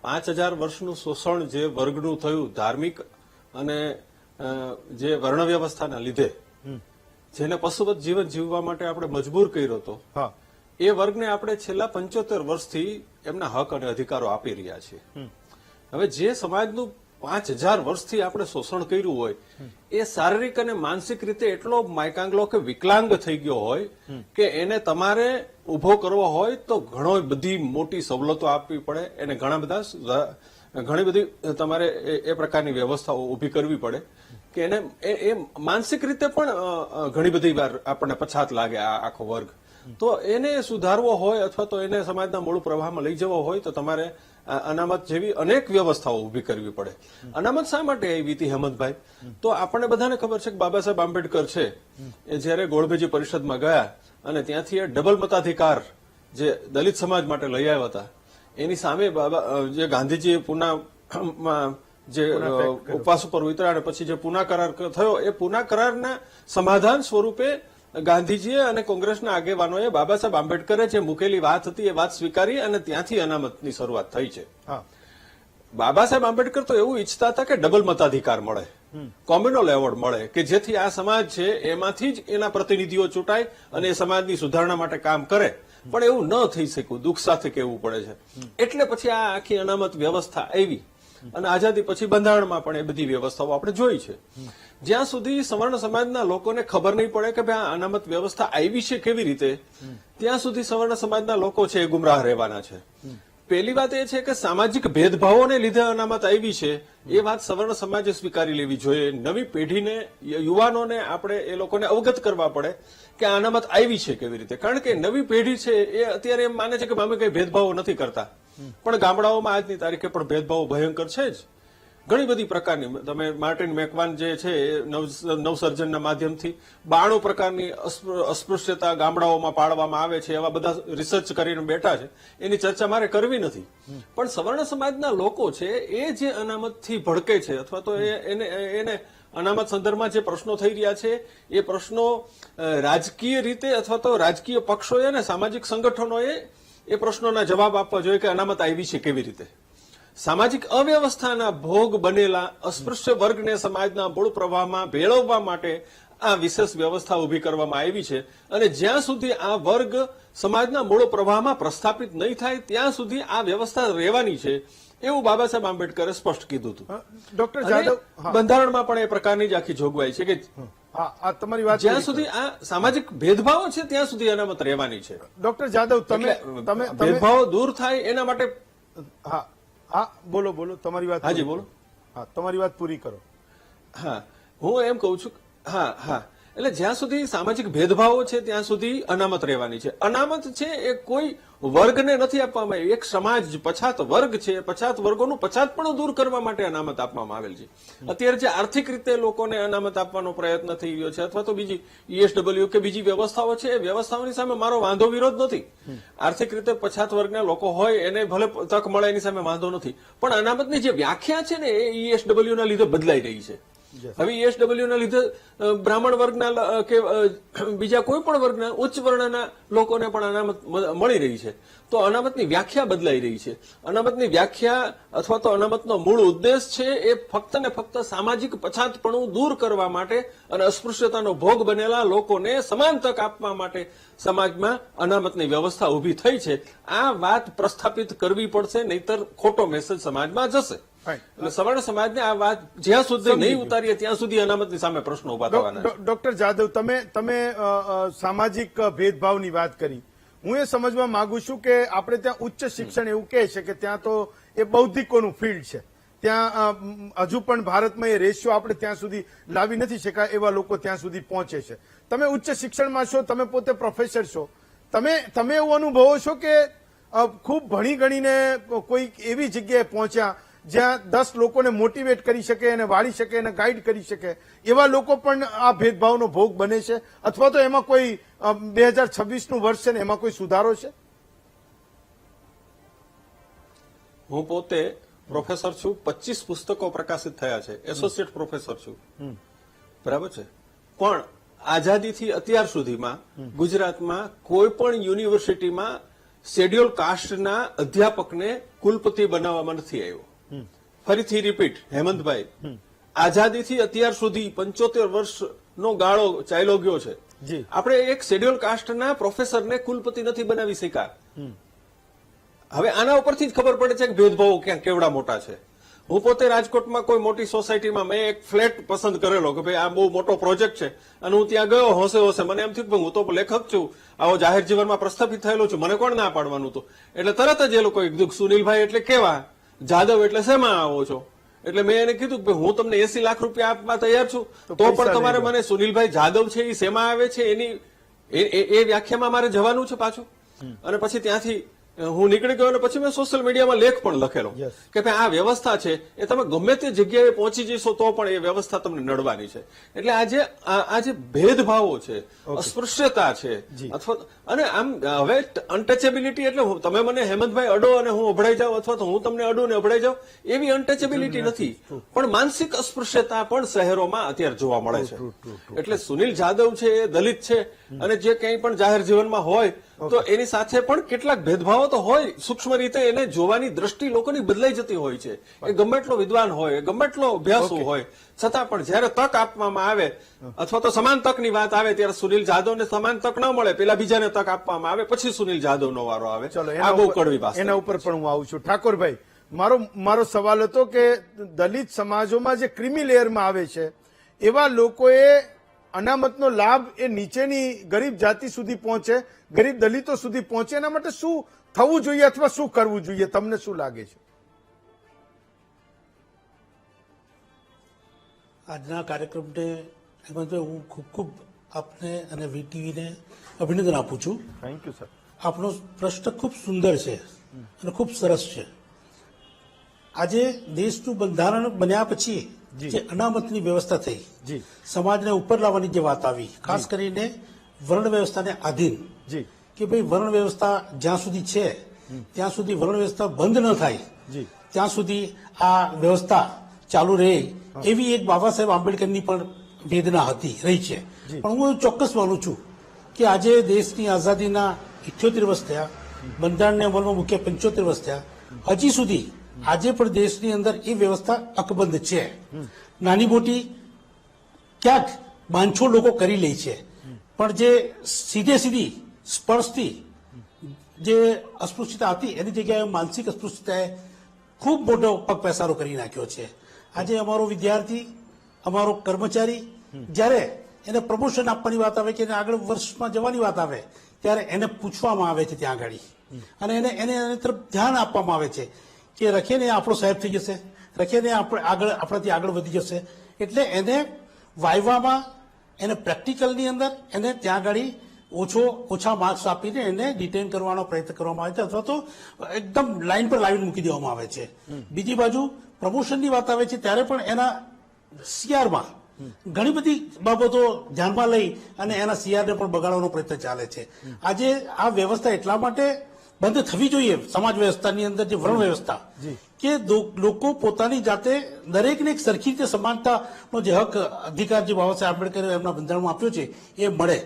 5000 વર્ષનું શોષણ જે વર્ગનું થયું ધાર્મિક અને જે વર્ણ વ્યવસ્થાના લીધે, જેને પશુવત જીવન જીવવા માટે આપણે મજબૂર કર્યો હતો, હા, એ વર્ગને આપણે છેલ્લા 75 વર્ષથી એમના હક અને અધિકારો આપી રહ્યા છીએ. હવે જે સમાજનું 5000 વર્ષથી આપણે શોષણ કર્યું હોય, એ શારીરિક અને માનસિક રીતે એટલો માયકાંગલો કે વિકલાંગ થઈ ગયો હોય કે એને તમારે ઉભો કરવો હોય તો ઘણો બધી મોટી સવલતો આપવી પડે, એને ઘણી બધી તમારે એ પ્રકારની વ્યવસ્થાઓ ઉભી કરવી પડે કે એને એ માનસિક રીતે પણ ઘણી બધી વાર આપણને પછાત લાગે આ આખો વર્ગ. તો એને સુધારવો હોય અથવા તો એને સમાજના મૂળ પ્રવાહમાં લઈ જવો હોય તો તમારે અનામત જેવી અનેક વ્યવસ્થાઓ ઉભી કરવી પડે. અનામત શા માટે આવી હતી હેમંતભાઈ? તો આપણને બધાને ખબર છે કે બાબા સાહેબ આંબેડકર છે એ જયારે ગોળભેજી પરિષદમાં ગયા અને ત્યાંથી એ ડબલ મતાધિકાર જે દલિત સમાજ માટે લઈ આવ્યા હતા, એની સામે જે ગાંધીજીએ પૂનામાં જે ઉપવાસ ઉપર ઉતર્યા અને પછી જે પૂના કરાર થયો, એ પૂના કરારના સમાધાન સ્વરૂપે ગાંધીજીએ અને કોંગ્રેસના આગેવાનોએ બાબા સાહેબ આંબેડકરે જે મૂકેલી વાત હતી એ વાત સ્વીકારી અને ત્યાંથી અનામતની શરૂઆત થઈ છે. બાબા સાહેબ આંબેડકર તો એવું ઈચ્છતા હતા કે ડબલ મતાધિકાર મળે, કોમ્યુનલ એવોર્ડ મળે, કે જેથી આ સમાજ છે એમાંથી જ એના પ્રતિનિધિઓ ચૂંટાય અને એ સમાજની સુધારણા માટે કામ કરે. પણ એવું ન થઈ શક્યું, દુઃખ સાથે કહેવું પડે છે. એટલે પછી આ આખી અનામત વ્યવસ્થા આવી અને આઝાદી પછી બંધારણમાં પણ એ બધી વ્યવસ્થાઓ આપણે જોઈ છે. જ્યાં સુધી સવર્ણ સમાજના લોકોને ખબર નહીં પડે કે ભાઈ આ અનામત વ્યવસ્થા આવી છે કેવી રીતે, ત્યાં સુધી સવર્ણ સમાજના લોકો છે એ ગુમરાહ રહેવાના છે. પહેલી વાત એ છે કે સામાજિક ભેદભાવોને લીધે અનામત આવી છે, એ વાત સવર્ણ સમાજે સ્વીકારી લેવી જોઈએ. નવી પેઢીને, યુવાનોને આપણે એ લોકોને અવગત કરવા પડે કે આ અનામત આવી છે કેવી રીતે. કારણ કે નવી પેઢી છે એ અત્યારે એમ માને છે કે અમે કઈ ભેદભાવો નથી કરતા, પણ ગામડાઓમાં આજની તારીખે પણ ભેદભાવો ભયંકર છે જ. ઘણી બધી પ્રકારની, તમે માર્ટિન મેકવાન જે છે એ નવસર્જનના માધ્યમથી 92 પ્રકારની અસ્પૃશ્યતા ગામડાઓમાં પાડવામાં આવે છે, એવા બધા રિસર્ચ કરીને બેઠા છે. એની ચર્ચા મારે કરવી નથી. પણ સવર્ણ સમાજના લોકો છે એ જે અનામતથી ભડકે છે અથવા તો એને અનામત સંદર્ભમાં જે પ્રશ્નો થઈ રહ્યા છે એ પ્રશ્નો રાજકીય રીતે અથવા તો રાજકીય પક્ષોએ અને સામાજિક સંગઠનોએ એ પ્રશ્નોના જવાબ આપવા જોઈએ કે અનામત આવી છે કેવી રીતે. સામાજિક અવ્યવસ્થાના ભોગ બનેલા અસ્પૃશ્ય વર્ગને સમાજના મૂળ પ્રવાહમાં ભેળવવા માટે આ વિશેષ વ્યવસ્થા ઉભી કરવામાં આવી છે. અને જ્યાં સુધી આ વર્ગ સમાજના મૂળ પ્રવાહમાં પ્રસ્થાપિત નહીં થાય ત્યાં સુધી આ વ્યવસ્થા રહેવાની છે, એવું બાબા સાહેબ આંબેડકરે સ્પષ્ટ કીધું હતું. ડોક્ટર જાદવ, બંધારણમાં પણ એ પ્રકારની જ આખી જોગવાઈ છે કે તમારી વાત જ્યાં સુધી આ સામાજિક ભેદભાવો છે ત્યાં સુધી અનામત રહેવાની છે. ડોક્ટર જાદવ, તમે ભેદભાવો દૂર થાય એના માટે. હા હા, બોલો બોલો, તમારી વાત. હાજી બોલો. હા, તમારી વાત પૂરી કરો. હા, હું એમ કહું છું. હા હા, એટલે જ્યાં સુધી સામાજિક ભેદભાવો છે ત્યાં સુધી અનામત રહેવાની છે. અનામત છે એ કોઈ વર્ગને નથી આપવામાં આવી, એક સમાજ પછાત વર્ગ છે, પછાત વર્ગોનું પછાતપણું દૂર કરવા માટે અનામત આપવામાં આવેલ છે. અત્યારે જે આર્થિક રીતે લોકોને અનામત આપવાનો પ્રયત્ન થઈ રહ્યો છે અથવા તો બીજી ESW કે બીજી વ્યવસ્થાઓ છે, એ વ્યવસ્થાઓની સામે મારો વાંધો વિરોધ નથી. આર્થિક રીતે પછાત વર્ગના લોકો હોય એને ભલે તક મળે એની સામે વાંધો નથી, પણ અનામતની જે વ્યાખ્યા છે ને એ ESW ના લીધે બદલાઈ રહી છે. હવે ESW ના લીધે બ્રાહ્મણ વર્ગના કે બીજા કોઈ પણ વર્ગના ઉચ્ચ વર્ણના લોકોને પણ અનામત મળી રહી છે. તો અનામતની વ્યાખ્યા બદલાઈ રહી છે. અનામતની વ્યાખ્યા અથવા તો અનામતનો મૂળ ઉદ્દેશ છે એ ફક્ત ને ફક્ત સામાજિક પછાતપણું દૂર કરવા માટે અને અસ્પૃશ્યતાનો ભોગ બનેલા લોકોને સમાન તક આપવા માટે સમાજમાં અનામતની વ્યવસ્થા ઉભી થઈ છે. આ વાત પ્રસ્થાપિત કરવી પડશે, નહીતર ખોટો મેસેજ સમાજમાં જશે. એટલે સવર્ણ સમાજને આ વાત જ્યાં સુધી નહીં ઉતારીએ ત્યાં સુધી અનામતની સામે પ્રશ્નો ઉભા થવાના છે. ડોક્ટર જાદવ, તમે સામાજિક ભેદભાવની વાત કરી. હું એ સમજવા માંગુ છું કે આપણે ત્યાં ઉચ્ચ શિક્ષણ એવું કહે છે કે ત્યાં તો એ બૌદ્ધિકોનું ફિલ્ડ છે, ત્યાં હજુ પણ ભારતમાં એ રેશિયો આપણે ત્યાં સુધી લાવી નથી શકાય એવા લોકો ત્યાં સુધી પહોંચે છે. તમે ઉચ્ચ શિક્ષણમાં છો, તમે પોતે પ્રોફેસર છો, તમે એવું અનુભવો છો કે ખૂબ ભણી ગણીને કોઈ એવી જગ્યાએ પહોંચ્યા જ્યાં 10 લોકોને મોટિવેટ કરી શકે અને વાળી શકે અને ગાઈડ કરી શકે એવા લોકો પણ આ ભેદભાવનો ભોગ બને છે, અથવા તો એમાં કોઈ 2026નું વર્ષ છે ને એમાં કોઈ સુધારો છે? હું પોતે પ્રોફેસર છું, 25 પુસ્તકો પ્રકાશિત થયા છે, એસોસિએટ પ્રોફેસર છું, બરાબર છે. પણ આઝાદીથી અત્યાર સુધીમાં ગુજરાતમાં કોઈ પણ યુનિવર્સિટીમાં શેડ્યુલ કાસ્ટના અધ્યાપકને કુલપતિ બનાવવામાં નથી આવ્યો. ફરીથી રિપીટ, હેમંતભાઈ, આઝાદીથી અત્યાર સુધી 75 વર્ષનો ગાળો ચાલ્યો ગયો છે. જી. આપણે એક શેડ્યુલ કાસ્ટના પ્રોફેસરને કુલપતિ નથી બનાવી શક્યા. હવે આના ઉપરથી જ ખબર પડે છે કે ભેદભાવો ક્યાં કેવડા મોટા છે. હું પોતે રાજકોટમાં કોઈ મોટી સોસાયટીમાં મેં એક ફ્લેટ પસંદ કરેલો કે ભાઈ આ બહુ મોટો પ્રોજેક્ટ છે, અને હું ત્યાં ગયો હોશે મને એમ થયું કે હું તો લેખક છું, આવો જાહેર જીવનમાં પ્રસ્થાપિત થયેલો છું, મને કોણ ના પાડવાનું હતું. એટલે તરત જ એ લોકોએ કીધું સુનિલભાઈ એટલે કેવા, જાદવ એટલે શેમાં આવો છો. એટલે મેં એને કીધું કે હું તમને 80 લાખ રૂપિયા આપવા તૈયાર છું, તો પણ તમારે મને સુનિલભાઈ જાદવ છે એ શેમાં આવે છે એની એ વ્યાખ્યામાં મારે જવાનું છે પાછું. અને પછી ત્યાંથી હું નીકળી ગયો અને પછી મેં સોશિયલ મીડિયામાં લેખ પણ લખેલો કે ભાઈ આ વ્યવસ્થા છે એ તમે ગમે તે જગ્યાએ પહોંચી જશો તો પણ એ વ્યવસ્થા તમને નડવાની છે. એટલે આ જે ભેદભાવો છે, અસ્પૃશ્યતા છે, અથવા અને આમ હવે અનટચેબિલિટી એટલે તમે મને હેમંતભાઈ અડો અને હું અભડાઈ જાઉં, અથવા તો હું તમને અડું ને અભડાઈ જાઉં, એવી અનટચેબિલિટી નથી. પણ માનસિક અસ્પૃશ્યતા પણ શહેરોમાં અત્યારે જોવા મળે છે. એટલે સુનિલ જાદવ છે એ દલિત છે, અને જે કંઈ પણ જાહેર જીવનમાં હોય તો એની સાથે પણ કેટલાક ભેદભાવો તો હોય. સૂક્ષ્મ રીતે એને જોવાની દ્રષ્ટિ લોકોની બદલાઈ જતી હોય છે. એ ગમે એટલો વિદ્વાન હોય, ગમે એટલો અભ્યાસુ હોય, છતાં પણ જયારે તક આપવામાં આવે અથવા તો સમાન તકની વાત આવે ત્યારે સુનિલ જાદવને સમાન તક ન મળે, પેલા બીજાને તક આપવામાં આવે, પછી સુનિલ જાદવનો વારો આવે. આ બહુ કડવી વાત. એના ઉપર પણ હું આવું છું. ઠાકોરભાઈ, મારો સવાલ હતો કે દલિત સમાજોમાં જે ક્રિમી લેયરમાં આવે છે એવા લોકોએ અનામતનો લાભ એ નીચેની ગરીબ જાતિ સુધી પહોંચે, ગરીબ દલિતો સુધી પહોંચે, એના માટે શું થવું જોઈએ અથવા શું કરવું જોઈએ, તમને શું લાગે છે? આજના કાર્યક્રમને હેમંતભાઈ હું ખૂબ આપને અને વીટીવીને અભિનંદન આપું છું. Thank you sir. આપનો પ્રશ્ન ખૂબ સુંદર છે અને ખૂબ સરસ છે. આજે દેશનું બંધારણ બન્યા પછી જે અનામતની વ્યવસ્થા થઈ, સમાજને ઉપર લાવવાની જે વાત આવી, ખાસ કરીને વર્ણ વ્યવસ્થાને આધીન, કે ભાઈ વર્ણ વ્યવસ્થા જ્યાં સુધી છે ત્યાં સુધી વર્ણ વ્યવસ્થા બંધ ન થાય ત્યાં સુધી આ વ્યવસ્થા ચાલુ રહે, એવી એક બાબા સાહેબ આંબેડકરની પણ વેદના હતી, રહી છે. પણ હું ચોક્કસ માનું છું કે આજે દેશની આઝાદીના 78 વર્ષ થયા, બંધારણને અમલમાં મૂક્યા 75 વર્ષ થયા, હજી સુધી આજે પણ દેશની અંદર એ વ્યવસ્થા અકબંધ છે. નાની મોટી ક્યાંક બાંધછોડ લોકો કરી લે છે, પણ જે સીધી સ્પર્શથી જે અસ્પૃશ્યતા હતી એની જગ્યાએ માનસિક અસ્પૃશ્યતાએ ખૂબ મોટો પગ પેસારો કરી નાખ્યો છે. આજે અમારો વિદ્યાર્થી, અમારો કર્મચારી, જ્યારે એને પ્રમોશન આપવાની વાત આવે કે એને આગળ વર્ષમાં જવાની વાત આવે ત્યારે એને પૂછવામાં આવે છે ત્યાં આગળ, અને એને તરફ ધ્યાન આપવામાં આવે છે કે રખીને આપણો સાહેબ થઈ જશે, રખીને આપણાથી આગળ વધી જશે. એટલે એને વાયવામાં, એને પ્રેક્ટિકલની અંદર એને ત્યાં આગળ ઓછા માર્ક્સ આપીને એને ડિટેન કરવાનો પ્રયત્ન કરવામાં આવે છે, અથવા તો એકદમ લાઈન પર લાવીને મૂકી દેવામાં આવે છે. બીજી બાજુ પ્રમોશનની વાત આવે છે ત્યારે પણ એના સીઆરમાં ઘણી બધી બાબતો ધ્યાનમાં લઈ અને એના સીઆરને પણ બગાડવાનો પ્રયત્ન ચાલે છે. આજે આ વ્યવસ્થા એટલા માટે બંધ થવી જોઈએ સમાજ વ્યવસ્થાની અંદર, જે વર્ણ વ્યવસ્થા, કે લોકો પોતાની જાતે દરેકને એક સરખી રીતે સમાનતાનો જે હક અધિકાર જે બાબા સાહેબ આંબેડકરે એમના બંધારણમાં આપ્યો છે એ મળે.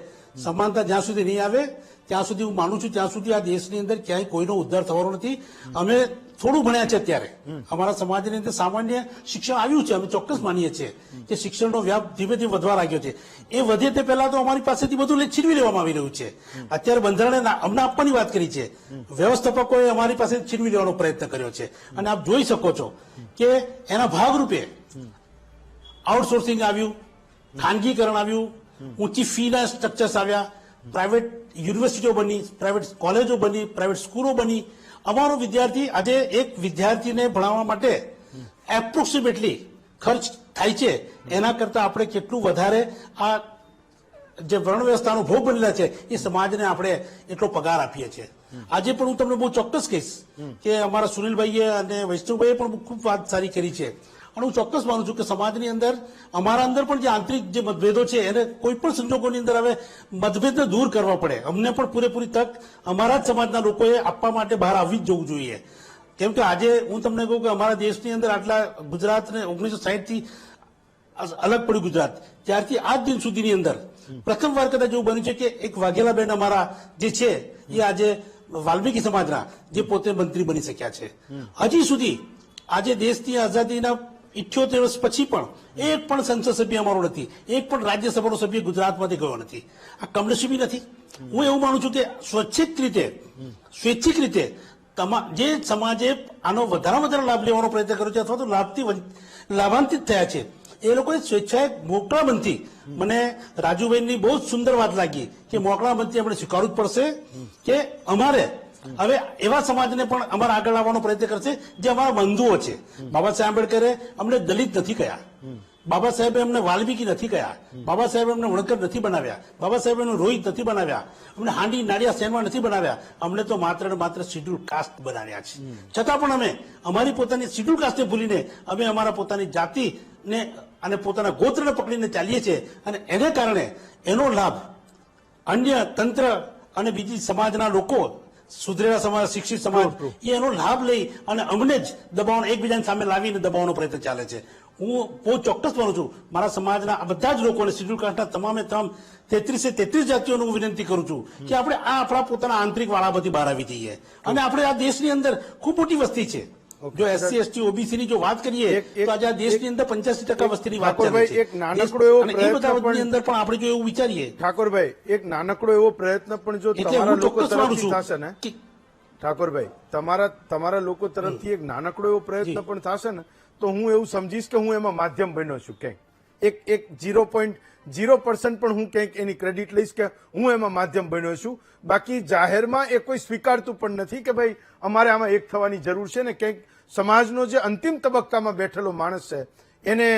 સમાનતા જ્યાં સુધી નહીં આવે ત્યાં સુધી હું માનું છું ત્યાં સુધી આ દેશની અંદર ક્યાંય કોઈનો ઉદ્ધાર થવાનો નથી. અમે થોડું ભણ્યા છે અત્યારે, અમારા સમાજની અંદર સામાન્ય શિક્ષણ આવ્યું છે, અમે ચોક્કસ માનીએ છીએ કે શિક્ષણનો વ્યાપ ધીમે ધીમે વધવા લાગ્યો છે. એ વધે તે પહેલા તો અમારી પાસેથી બધું છીનવી લેવામાં આવી રહ્યું છે. અત્યારે બંધારણે અમને આપવાની વાત કરી છે, વ્યવસ્થાપકોએ અમારી પાસે છીનવી લેવાનો પ્રયત્ન કર્યો છે. અને આપ જોઈ શકો છો કે એના ભાગરૂપે આઉટસોર્સિંગ આવ્યું, ખાનગીકરણ આવ્યું, ઊંચી ફીના સ્ટ્રક્ચર્સ આવ્યા, પ્રાઇવેટ યુનિવર્સિટીઓ બની, પ્રાઇવેટ કોલેજો બની, પ્રાઇવેટ સ્કૂલો બની. અમારો વિદ્યાર્થી આજે એક વિદ્યાર્થીને ભણાવવા માટે એપ્રોક્સિમેટલી ખર્ચ થાય છે એના કરતા આપણે કેટલું વધારે આ જે વર્ણ વ્યવસ્થાનો ભોગ બનેલા છે એ સમાજને આપણે એટલો પગાર આપીએ છીએ. આજે પણ હું તમને બહુ ચોક્કસ કહીશ કે અમારા સુનિલભાઈએ અને વૈષ્ણવભાઈએ પણ ખૂબ વાત સારી કરી છે, અને હું ચોક્કસ માનું છું કે સમાજની અંદર, અમારા અંદર પણ જે આંતરિક જે મતભેદો છે એને કોઈ પણ સંજોગોની અંદર હવે મતભેદને દૂર કરવા પડે. અમને પણ પૂરેપૂરી તક અમારા જ સમાજના લોકોએ આપવા માટે બહાર આવી જ જવું જોઈએ. કેમ કે આજે હું તમને કહું કે અમારા દેશની અંદર આટલા ગુજરાતને 1960 થી અલગ પડ્યું ગુજરાત, ત્યારથી આજ દિન સુધીની અંદર પ્રથમવાર કદાચ એવું બન્યું છે કે એક વાઘેલાબેન અમારા જે છે એ આજે વાલ્મીકી સમાજના જે પોતે મંત્રી બની શક્યા છે. હજી સુધી આજે દેશની આઝાદીના 78 વર્ષ પછી પણ એક પણ સંસદ સભ્ય અમારો નથી, એક પણ રાજ્યસભાનો સભ્ય ગુજરાતમાંથી ગયો નથી. આ કમનસીબી નથી. હું એવું માનું છું કે સ્વૈચ્છિક રીતે જે સમાજે આનો વધારે લાભ લેવાનો પ્રયત્ન કર્યો છે અથવા તો લાભાન્વિત થયા છે એ લોકોએ સ્વેચ્છાએ મોકળામણથી, મને રાજુભાઈની બહુ જ સુંદર વાત લાગી કે મોકળામણથી આપણે સ્વીકારવું જ પડશે કે અમારે હવે એવા સમાજને પણ અમારે આગળ લાવવાનો પ્રયત્ન કરશે જે અમારા બંધુઓ છે. બાબા સાહેબ આંબેડકરે અમને દલિત નથી કહ્યા, બાબા સાહેબે અમને વાલ્મીકી નથી કહ્યા, બાબા સાહેબે અમને વણકર નથી બનાવ્યા, બાબા સાહેબે અમને રોહિત નથી બનાવ્યા, અમને હાંડી નાળિયા સેનમાં નથી બનાવ્યા, અમને તો માત્ર ને માત્ર શિડ્યુલ કાસ્ટ બનાવ્યા છે. છતાં પણ અમે અમારી પોતાની શિડ્યુલ કાસ્ટને ભૂલીને અમે અમારા પોતાની જાતિને અને પોતાના ગોત્રને પકડીને ચાલીએ છીએ અને એને કારણે એનો લાભ અન્ય તંત્ર અને બીજી સમાજના લોકો, સુધરેલા સમાજ, શિક્ષિત સમાજ એનો લાભ લઈ અને અમને જ દબાવવાનો, એકબીજાની સામે લાવીને દબાવવાનો પ્રયત્ન ચાલે છે. હું બહુ ચોક્કસ માનું છું મારા સમાજના આ બધા જ લોકોને, શિડ્યુલ કાસ્ટના તમામે તમામ 33 જાતિઓને હું વિનંતી કરું છું કે આપણે આ આપણા પોતાના આંતરિક વાળામાંથી બહાર આવી જઈએ. અને આપણે આ દેશની અંદર ખૂબ મોટી વસ્તી છે. જો એસસી એસટી ઓબીસી ની જો વાત કરીએ તો આજે આ દેશની અંદર 85% વસ્તીની વાત ચાલે છે. એક નાનકડો એવો અને એ બધા વસ્તીની અંદર પણ આપણે જો એવું વિચારીએ, ઠાકોરભાઈ, એક નાનકડો એવો પ્રયત્ન પણ જો એટલે તમારા હું લોકો ચોક્કસ માનું તરફથી છું થશે ને કે ઠાકોરભાઈ, તમારા લોકો તરફથી એક નાનકડો એવો પ્રયત્ન પણ થશે ને તો હું એવું સમજીશ કે હું એમાં માધ્યમ બન્યો છું. ક્યાંક એક 0.0% પણ હું ક્યાંક એની ક્રેડિટ લઈશ કે હું એમાં માધ્યમ બન્યો છું. બાકી જાહેરમાં એ કોઈ સ્વીકારતું પણ નથી કે ભાઈ અમારે આમાં એક થવાની જરૂર છે ને ક્યાંક સમાજનો જે અંતિમ તબક્કામાં બેઠેલો માણસ છે એને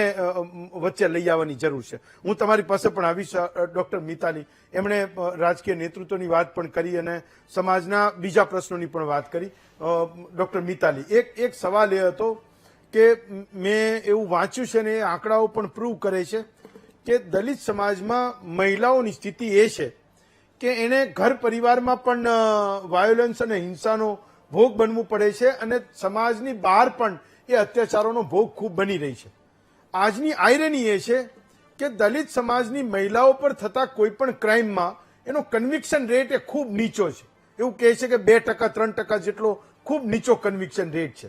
વચ્ચે લઈ આવવાની જરૂર છે. હું તમારી પાસે પણ આવીશ. ડોક્ટર મિતાલી, એમણે રાજકીય નેતૃત્વની વાત પણ કરી અને સમાજના બીજા પ્રશ્નોની પણ વાત કરી. ડોક્ટર મિતાલી, એક સવાલ એ હતો કે મેં એવું વાંચ્યું છે ને એ આંકડાઓ પણ પ્રૂવ કરે છે કે દલિત સમાજમાં મહિલાઓની સ્થિતિ એ છે કે એને ઘર પરિવારમાં પણ વાયોલન્સ અને હિંસાનો ભોગ બનવું પડે છે અને સમાજની બહાર પણ એ અત્યાચારોનો ભોગ ખૂબ બની રહી છે. આજની આયરની એ છે કે દલિત સમાજની મહિલાઓ પર થતા કોઈ પણ ક્રાઇમમાં એનો કન્વિક્શન રેટ એ ખૂબ નીચો છે. એવું કહે છે કે 2% 3% જેટલો ખૂબ નીચો કન્વિક્શન રેટ છે.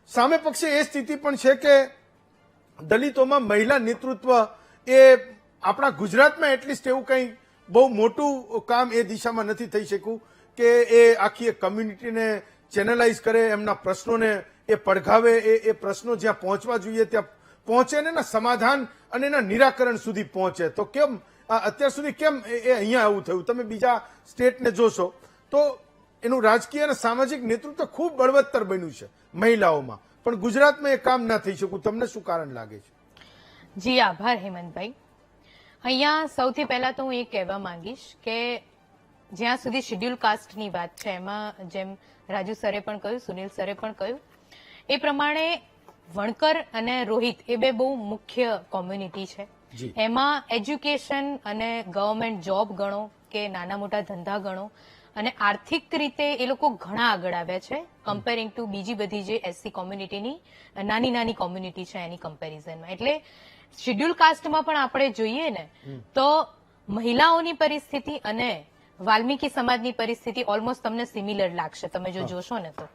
સામે પક્ષે એ સ્થિતિ પણ છે કે દલિતોમાં મહિલા નેતૃત્વ એ આપણા ગુજરાતમાં એટલીસ્ટ એવું કંઈ બહુ મોટું કામ એ દિશામાં નથી થઈ શક્યું કે એ આખી કમ્યુનિટીને ચેનલાઇઝ કરે, એમના પ્રશ્નોને એ પડઘાવે, એ પ્રશ્નો જ્યાં પહોંચવા જોઈએ ત્યાં પહોંચે ને એના સમાધાન અને એના નિરાકરણ સુધી પહોંચે. તો કેમ અત્યાર સુધી કેમ એ અહીંયા આવું થયું? તમે બીજા સ્ટેટને જોશો તો એનું રાજકીય અને સામાજિક નેતૃત્વ ખૂબ બળવત્તર બન્યું છે મહિલાઓમાં, પણ ગુજરાતમાં એ કામ ના થઈ શકું. તમને શું કારણ લાગે છે? જી આભાર હેમંતભાઈ. અહીંયા સૌથી પહેલા તો હું એ કહેવા માંગીશ કે જ્યાં સુધી શિડ્યુલ કાસ્ટની વાત છે એમાં જેમ રાજુ સરે પણ કહ્યું, સુનિલ સરે પણ કહ્યું એ પ્રમાણે વણકર અને રોહિત એ બે બહુ મુખ્ય કોમ્યુનિટી છે. એમાં એજ્યુકેશન અને ગવર્મેન્ટ જોબ ગણો કે નાના મોટા ધંધા ગણો અને આર્થિક રીતે એ લોકો ઘણા આગળ આવ્યા છે કમ્પેરિંગ ટુ બીજી બધી જે એસસી કોમ્યુનિટીની નાની કોમ્યુનિટી છે એની કમ્પેરિઝનમાં. એટલે શિડ્યુલ કાસ્ટમાં પણ આપણે જોઈએ ને તો મહિલાઓની પરિસ્થિતિ અને વાલ્મીકી સમાજની પરિસ્થિતિ ઓલમોસ્ટ તમને સિમિલર લાગશે તમે જો જોશો ને તો.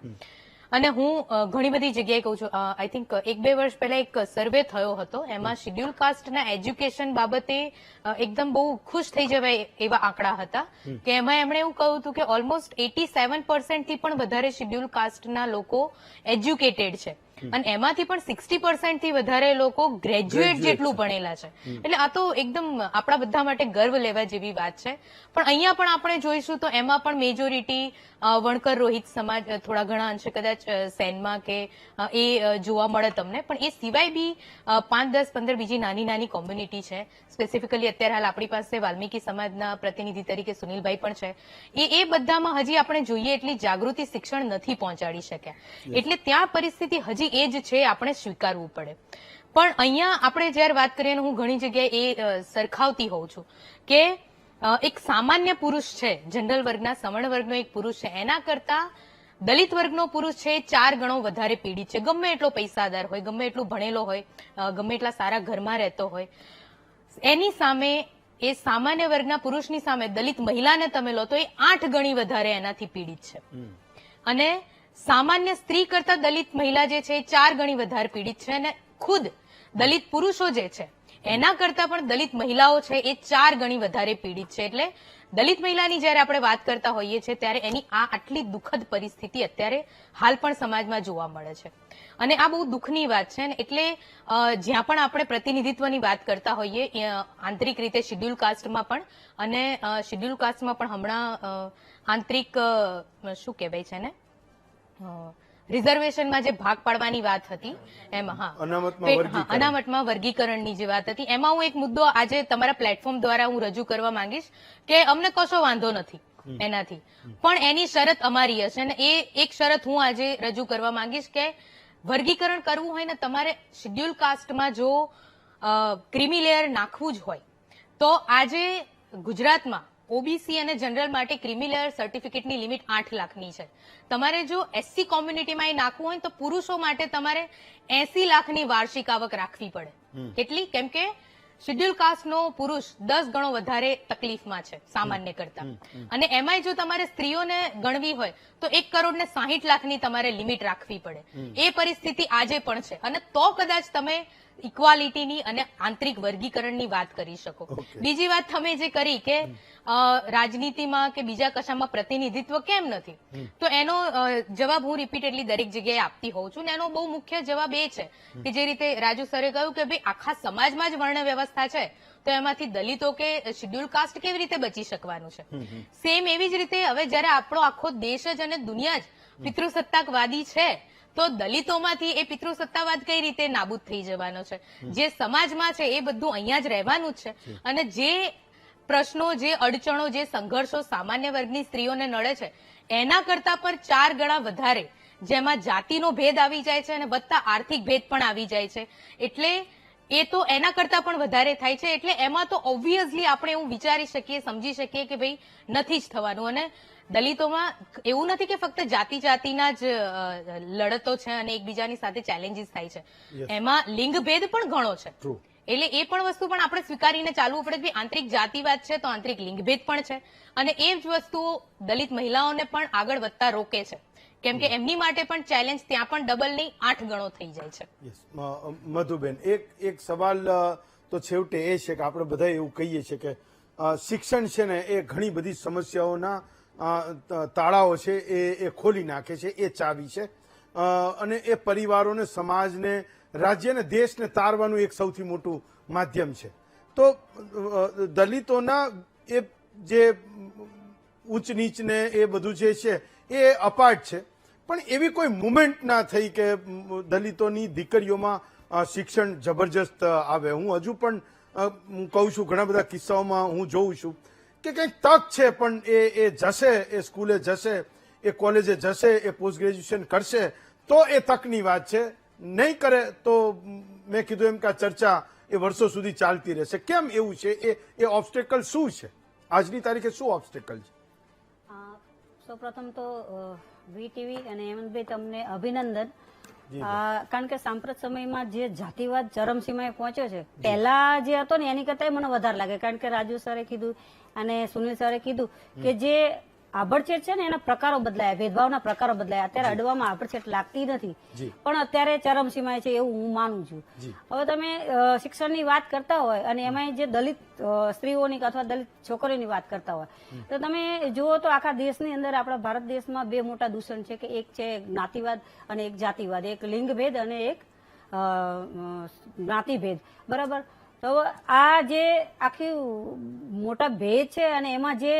અને હું ઘણી બધી જગ્યાએ કહું છું, આઈ થિંક 1-2 વર્ષ પહેલા એક સર્વે થયો હતો એમાં શિડ્યુલ કાસ્ટના એજ્યુકેશન બાબતે એકદમ બહુ ખુશ થઈ જવાય એવા આંકડા હતા કે એમાં એમણે એવું કહ્યું હતું કે ઓલમોસ્ટ 87% થી પણ વધારે શિડ્યુલ કાસ્ટના લોકો એજ્યુકેટેડ છે અને એમાંથી પણ 60% થી વધારે લોકો ગ્રેજ્યુએટ જેટલું ભણેલા છે. એટલે આ તો એકદમ આપણા બધા માટે ગર્વ લેવા જેવી વાત છે. પણ અહીંયા પણ આપણે જોઈશું તો એમાં પણ મેજોરિટી વણકર રોહિત સમાજ, થોડા ઘણા અંશે કદાચ સેનમાં કે એ જોવા મળે તમને, પણ એ સિવાય બી 5-10-15 બીજી નાની કોમ્યુનિટી છે. સ્પેસિફિકલી અત્યારે હાલ આપણી પાસે વાલ્મીકી સમાજના પ્રતિનિધિ તરીકે સુનિલભાઈ પણ છે. એ બધામાં હજી આપણે જોઈએ એટલી જાગૃતિ, શિક્ષણ નથી પહોંચાડી શક્યા. એટલે ત્યાં પરિસ્થિતિ હજી એ જ છે, આપણે સ્વીકારવું પડે. પણ અહીંયા આપણે જયારે વાત કરીએ, હું ઘણી જગ્યાએ એ સરખાવતી હોઉં છું કે એક સામાન્ય પુરુષ છે, જનરલ વર્ગના સવર્ણ વર્ગનો એક પુરુષ છે, એના કરતા દલિત વર્ગનો પુરુષ છે 4 ગણો વધારે પીડિત છે. ગમે એટલો પૈસાદાર હોય, ગમે એટલું ભણેલો હોય, ગમે એટલા સારા ઘરમાં રહેતો હોય, એની સામે એ સામાન્ય વર્ગના પુરુષની સામે દલિત મહિલાને તમે લો તો એ 8 ગણી વધારે એનાથી પીડિત છે. અને સામાન્ય સ્ત્રી કરતા દલિત મહિલા જે છે એ 4 ગણી વધારે પીડિત છે. અને ખુદ દલિત પુરુષો જે છે એના કરતા પણ દલિત મહિલાઓ છે એ 4 ગણી વધારે પીડિત છે. એટલે દલિત મહિલાની જયારે આપણે વાત કરતા હોઈએ છીએ ત્યારે એની આ આટલી દુઃખદ પરિસ્થિતિ અત્યારે હાલ પણ સમાજમાં જોવા મળે છે. અને આ બહુ દુઃખની વાત છે. એટલે જ્યાં પણ આપણે પ્રતિનિધિત્વની વાત કરતા હોઈએ આંતરિક રીતે શિડ્યુલ કાસ્ટમાં પણ અને શિડ્યુલ કાસ્ટમાં પણ હમણાં આંતરિક શું કહેવાય છે ને રિઝર્વેશનમાં જે ભાગ પાડવાની વાત હતી એમાં અનામતમાં વર્ગીકરણની જે વાત હતી એમાં હું એક મુદ્દો આજે તમારા પ્લેટફોર્મ દ્વારા હું રજૂ કરવા માંગીશ કે અમને કશો વાંધો નથી એનાથી, પણ એની શરત અમારી હશે. અને એ એક શરત હું આજે રજૂ કરવા માંગીશ કે વર્ગીકરણ કરવું હોય ને તમારે શિડ્યુલ કાસ્ટમાં જો ક્રિમી લેયર નાખવું જ હોય તો આજે ગુજરાતમાં ઓબીસી અને જનરલ માટે ક્રિમી લેયર સર્ટિફિકેટની લિમિટ 8 લાખની છે. તમારે જો એસસી કોમ્યુનિટીમાં એ નાખવું હોય તો પુરુષો માટે તમારે 80 લાખની વાર્ષિક આવક રાખવી પડે. કેટલી? કેમ કે શિડ્યુલ કાસ્ટનો પુરુષ 10 ગણો વધારે તકલીફમાં છે સામાન્ય કરતા. અને એમાંય જો તમારે સ્ત્રીઓને ગણવી હોય તો 1,60,60,00,000 લાખની તમારે લિમિટ રાખવી પડે. એ પરિસ્થિતિ આજે પણ છે. અને તો કદાચ તમે ઇક્વાલિટીની અને આંતરિક વર્ગીકરણની વાત કરી શકો. બીજી વાત તમે જે કરી કે રાજનીતિમાં કે બીજા કશામાં પ્રતિનિધિત્વ કેમ નથી, તો એનો જવાબ હું રિપીટેડલી દરેક જગ્યાએ આપતી હોઉં છું. ને એનો બહુ મુખ્ય જવાબ એ છે કે જે રીતે રાજુ સરે કહ્યું કે ભાઈ આખા સમાજમાં જ વર્ણ વ્યવસ્થા છે તો એમાંથી દલિતો કે શિડ્યુલ કાસ્ટ કેવી રીતે બચી શકવાનું છે. સેમ એવી જ રીતે હવે જયારે આપણો આખો દેશ જ અને દુનિયા જ પિતૃસત્તાકવાદી છે તો દલિતોમાંથી એ પિતૃસત્તાવાદ કઈ રીતે નાબૂદ થઈ જવાનો છે? જે સમાજમાં છે એ બધું અહીંયા જ રહેવાનું જ છે. અને જે પ્રશ્નો, જે અડચણો, જે સંઘર્ષો સામાન્ય વર્ગની સ્ત્રીઓને નડે છે એના કરતા પણ 4 ગણા વધારે, જેમાં જાતિનો ભેદ આવી જાય છે અને વત્તા આર્થિક ભેદ પણ આવી જાય છે. એટલે એ તો એના કરતા પણ વધારે થાય છે. એટલે એમાં તો ઓબ્વિયસલી આપણે એવું વિચારી શકીએ, સમજી શકીએ કે ભાઈ નથી જ થવાનું. અને દલિતોમાં એવું નથી કે ફક્ત જાતિના જ લડતો છે અને એકબીજાની સાથે ચેલેન્જીસ થાય છે, એમાં લિંગ ભેદ પણ ઘણો છે. એટલે એ પણ વસ્તુ પણ આપણે સ્વીકારીને ચાલવું પડે કે આંતરિક જાતિવાદ છે તો આંતરિક લિંગભેદ પણ છે. અને એ જ વસ્તુઓ દલિત મહિલાઓને પણ આગળ વધતા રોકે છે. કેમ કે એમની માટે પણ ચેલેન્જ ત્યાં પણ ડબલ નહીં 8 ગણો થઈ જાય છે. મધુબેન, એક સવાલ તો છેવટે એ છે કે આપણે બધા એવું કહીએ છીએ કે શિક્ષણ છે ને એ ઘણી બધી સમસ્યાઓના તાળાઓ છે એ ખોલી નાખે છે, એ ચાવી છે. અને એ પરિવારોને, સમાજને, રાજ્યને, દેશને તારવાનું એક સૌથી મોટું માધ્યમ છે. તો દલિતોના એ જે ઉચ્ચ નીચને એ બધું જે છે એ અપાર્ટ છે, પણ એવી કોઈ મુવમેન્ટ ના થઈ કે દલિતોની દીકરીઓમાં શિક્ષણ જબરજસ્ત આવે. હું હજુ પણ હું કહું છું, ઘણા બધા કિસ્સાઓમાં હું જોઉં છું કે કંઈક તક છે પણ એ જશે, એ સ્કૂલે જશે, એ કોલેજે જશે, એ પોસ્ટ ગ્રેજ્યુએશન કરશે તો એ તકની વાત છે. નહીં કરે તો મેં કીધું એમ કે આ ચર્ચા એ વર્ષો સુધી ચાલતી રહેશે. કેમ એવું છે? એ ઓબ્સ્ટેકલ શું છે? આજની તારીખે શું ઓબ્સ્ટેકલ છે? સૌપ્રથમ તો વીટીવી અને હેમંતભાઈ તમને અભિનંદન. કારણ કે સાંપ્રત સમયમાં જે જાતિવાદ ચરમસીમાએ પહોંચ્યો છે, પહેલા જે હતો ને એની કરતા મને વધારે લાગે. કારણ કે રાજુ સરે કીધું અને સુનિલ સરે કીધું કે જે આભડછેટ છે ને એના પ્રકારો બદલાયા, ભેદભાવના પ્રકારો બદલાયા. અત્યારે અડવામાં આભડછેટ લાગતી નથી, પણ અત્યારે ચરમસીમાએ છે એવું હું માનું છું. હવે તમે શિક્ષણની વાત કરતા હોય અને એમાં જે દલિત સ્ત્રીઓની અથવા દલિત છોકરીઓની વાત કરતા હોય તો તમે જુઓ તો આખા દેશની અંદર, આપણા ભારત દેશમાં 2 મોટા દૂષણ છે કે એક છે જ્ઞાતિવાદ અને એક જાતિવાદ, એક લિંગભેદ અને એક જ્ઞાતિભેદ. બરાબર? તો આ જે આખી મોટા ભેદ છે અને એમાં જે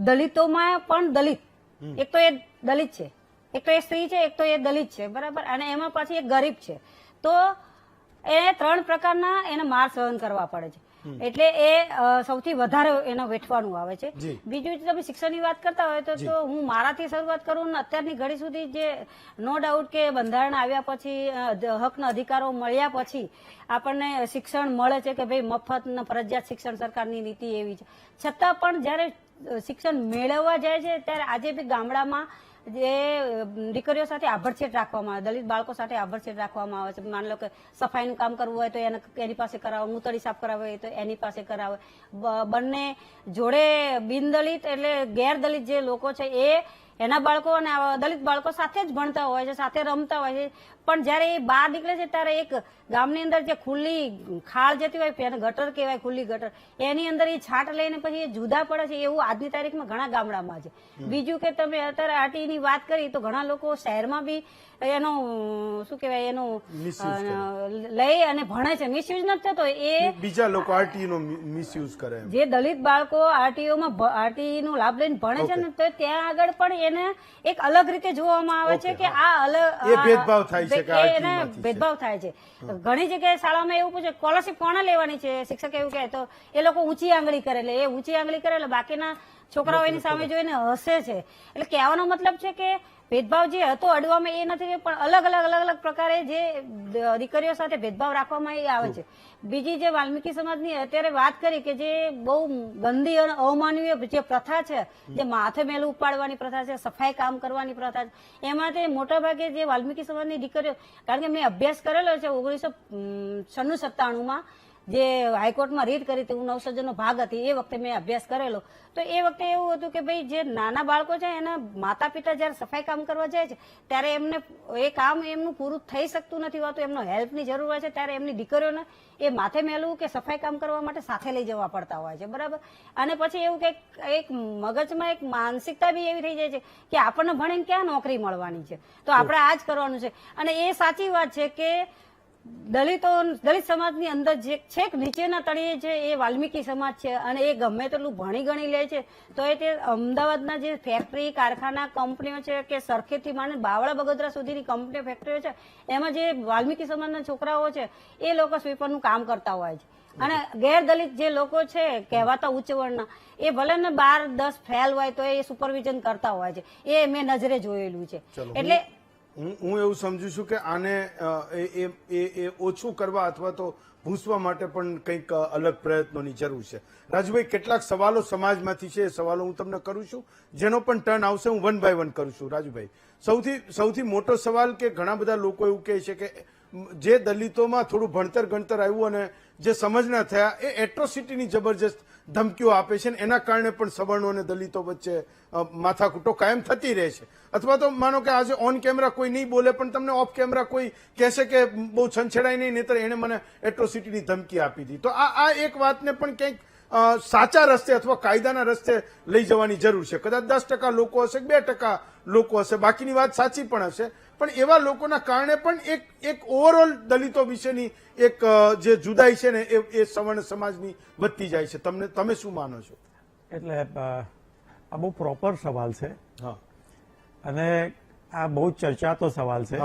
દલિતોમાં પણ દલિત, એક તો એ દલિત છે, એક તો એ સ્ત્રી છે, એક તો એ દલિત છે. બરાબર? અને એમાં પાછી એક ગરીબ છે. તો એ 3 પ્રકારના એને માર સહન કરવા પડે છે. એટલે એ સૌથી વધારે એને વેઠવાનું આવે છે. બીજું તમે શિક્ષણની વાત કરતા હોય તો હું મારાથી શરૂઆત કરું ને અત્યારની ઘડી સુધી જે નો ડાઉટ કે બંધારણ આવ્યા પછી, હકના અધિકારો મળ્યા પછી આપણને શિક્ષણ મળે છે કે ભાઈ મફત ને ફરજિયાત શિક્ષણ સરકારની નીતિ એવી છે. છતાં પણ જયારે શિક્ષણ મેળવવા જાય છે ત્યારે આજે બી ગામડામાં જે દીકરીઓ સાથે આભડછેટ રાખવામાં આવે, દલિત બાળકો સાથે આભડછેટ રાખવામાં આવે છે. માની લો કે સફાઈનું કામ કરવું હોય તો એની પાસે કરાવે, મૂતળી સાફ કરાવવી હોય તો એની પાસે કરાવે. બંને જોડે બિનદલિત એટલે ગેરદલિત જે લોકો છે એ એના બાળકો અને દલિત બાળકો સાથે જ ભણતા હોય છે, સાથે રમતા હોય છે. પણ જયારે એ બહાર નીકળે છે ત્યારે એક ગામની અંદર જે ખુલ્લી ખાળ જતી હોય, એને ગટર કહેવાય, ખુલ્લી ગટર, એની અંદર એ છાંટ લઈને પછી એ જુદા પડે છે. એવું આજની તારીખમાં ઘણા ગામડામાં છે. બીજું કે તમે અત્યારે આરટીની વાત કરી તો ઘણા લોકો શહેરમાં બી એનો શું કહેવાય એનો લઈ અને ભણે છે, મિસયુઝ નથી થતો. એ બીજા લોકો આરટી નો મિસયુઝ કરે. જે દલિત બાળકો આરટી નો લાભ લઈને ભણે છે ને, તો ત્યાં આગળ પણ એને એક અલગ રીતે જોવામાં આવે છે કે આ અલગ ભેદભાવ થાય છે કે એને ભેદભાવ થાય છે. ઘણી જગ્યાએ શાળામાં એવું પૂછે સ્કોલરશીપ કોને લેવાની છે, શિક્ષક એવું કહે તો એ લોકો ઊંચી આંગળી કરે, એટલે એ ઊંચી આંગળી કરે એટલે બાકીના છોકરાઓ એની સામે જોઈને હસે છે. એટલે કહેવાનો મતલબ છે કે ભેદભાવ જે હતો અડવામાં એ નથી, પણ અલગ અલગ પ્રકારે જે દીકરીઓ સાથે ભેદભાવ રાખવામાં આવે છે. બીજી જે વાલ્મીકી સમાજની અત્યારે વાત કરી કે જે બહુ ગંદી અને અવમાનવીય જે પ્રથા છે, જે માથે મેલું ઉપાડવાની પ્રથા છે, સફાઈ કામ કરવાની પ્રથા છે, એમાંથી મોટાભાગે જે વાલ્મીકી સમાજની દીકરીઓ, કારણ કે મેં અભ્યાસ કરેલો છે 1996-97માં જે હાઈકોર્ટમાં રીટ કરી હતી, હું નવસર્જનનો ભાગ હતી, એ વખતે મેં અભ્યાસ કરેલો. તો એ વખતે એવું હતું કે ભાઈ જે નાના બાળકો છે એના માતા પિતા જયારે સફાઈ કામ કરવા જાય છે ત્યારે એમને એ કામ એમનું પૂરું થઈ શકતું નથી હોતું, એમનો હેલ્પની જરૂર હોય છે, ત્યારે એમની દીકરીઓને એ માથે મેલવું કે સફાઈ કામ કરવા માટે સાથે લઈ જવા પડતા હોય છે, બરાબર. અને પછી એવું કે એક મગજમાં એક માનસિકતા બી એવી થઈ જાય છે કે આપણને ભણીને ક્યાં નોકરી મળવાની છે, તો આપણે આ જ કરવાનું છે. અને એ સાચી વાત છે કે દલિત સમાજની અંદર જે છેક નીચેના તળિયે છે એ વાલ્મીકી સમાજ છે, અને એ ગમે તેટલું ભણી ગણી લે છે તો એ તે અમદાવાદના જે ફેક્ટરી, કારખાના, કંપનીઓ છે કે સરખેજથી માંડીને બાવળા બગોદરા સુધીની કંપનીઓ, ફેક્ટરીઓ છે, એમાં જે વાલ્મીકી સમાજના છોકરાઓ છે એ લોકો સ્વીપરનું કામ કરતા હોય છે. અને ગેરદલિત જે લોકો છે કહેવાતા ઉચ્ચ વર્ણના, એ ભલે ને 12-10 ફેલ હોય તો એ સુપરવિઝન કરતા હોય છે. એ મેં નજરે જોયેલું છે. એટલે હું એવું સમજુ છું કે આને એ ઓછું કરવા અથવા તો ભૂંસવા માટે પણ કંઈક અલગ પ્રયત્નોની જરૂર છે. રાજુભાઈ, કેટલાક સવાલો સમાજમાંથી છે, એ સવાલો હું તમને કરું છું, જેનો પણ ટર્ન આવશે હું 1 by 1 કરું છું. રાજુભાઈ, સૌથી મોટો સવાલ કે ઘણા બધા લોકો એવું કહે છે કે જે દલિતોમાં થોડું ભણતર ગણતર આવ્યું અને જે સમજના થયા એ એટ્રોસિટીની જબરજસ્ત ધમકીઓ આપે છે, એના કારણે પણ સવર્ણો અને દલિતો વચ્ચે માથાકૂટો કાયમ થતી રહે છે. અથવા તો માનો કે આજે ઓન કેમેરા કોઈ નહીં બોલે પણ તમને ઓફ કેમેરા કોઈ કહેશે કે બહુ છંછેડાય નહીં, નહીતર એને મને એટ્રોસિટીની ધમકી આપી હતી. તો આ એક વાતને પણ કંઈક સાચા રસ્તે અથવા કાયદાના રસ્તે લઈ જવાની જરૂર છે. કદાચ 10% લોકો હશે, 2% લોકો હશે, બાકીની વાત સાચી પણ હશે, પણ એવા લોકોના કારણે પણ એક ઓવરઓલ દલિતો વિશેની એક જે જુદાઈ છે ને એ સવર્ણ સમાજની વધતી જાય છે. તમે શું માનો છો? એટલે આ બહુ પ્રોપર સવાલ છે અને આ બહુ ચર્ચાતો સવાલ છે.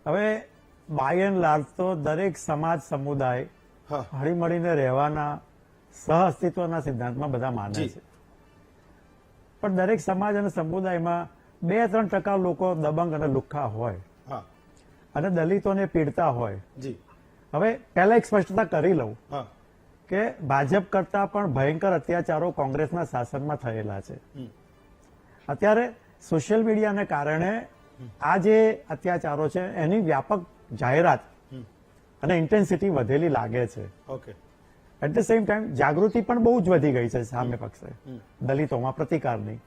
હવે બાય એન્ડ લાર્જ તો દરેક સમાજ સમુદાય હળીમળીને રહેવાના સહઅસ્તિત્વના સિદ્ધાંતમાં બધા માને છે, પણ દરેક સમાજ અને સમુદાયમાં 2-3% લોકો દબંગ અને લુખ્ખા હોય અને દલિતોને પીડતા હોય. હવે પહેલા એક સ્પષ્ટતા કરી લઉં કે ભાજપ કરતા પણ ભયંકર અત્યાચારો કોંગ્રેસના શાસનમાં થયેલા છે. અત્યારે સોશિયલ મીડિયાને કારણે આ જે અત્યાચારો છે એની વ્યાપક જાહેરાત અને ઇન્ટેન્સિટી વધેલી લાગે છે. એટ ધ સેમ ટાઈમ જાગૃતિ પણ બહુ જ વધી ગઈ છે સામે પક્ષે દલિતોમાં પ્રતિકારની.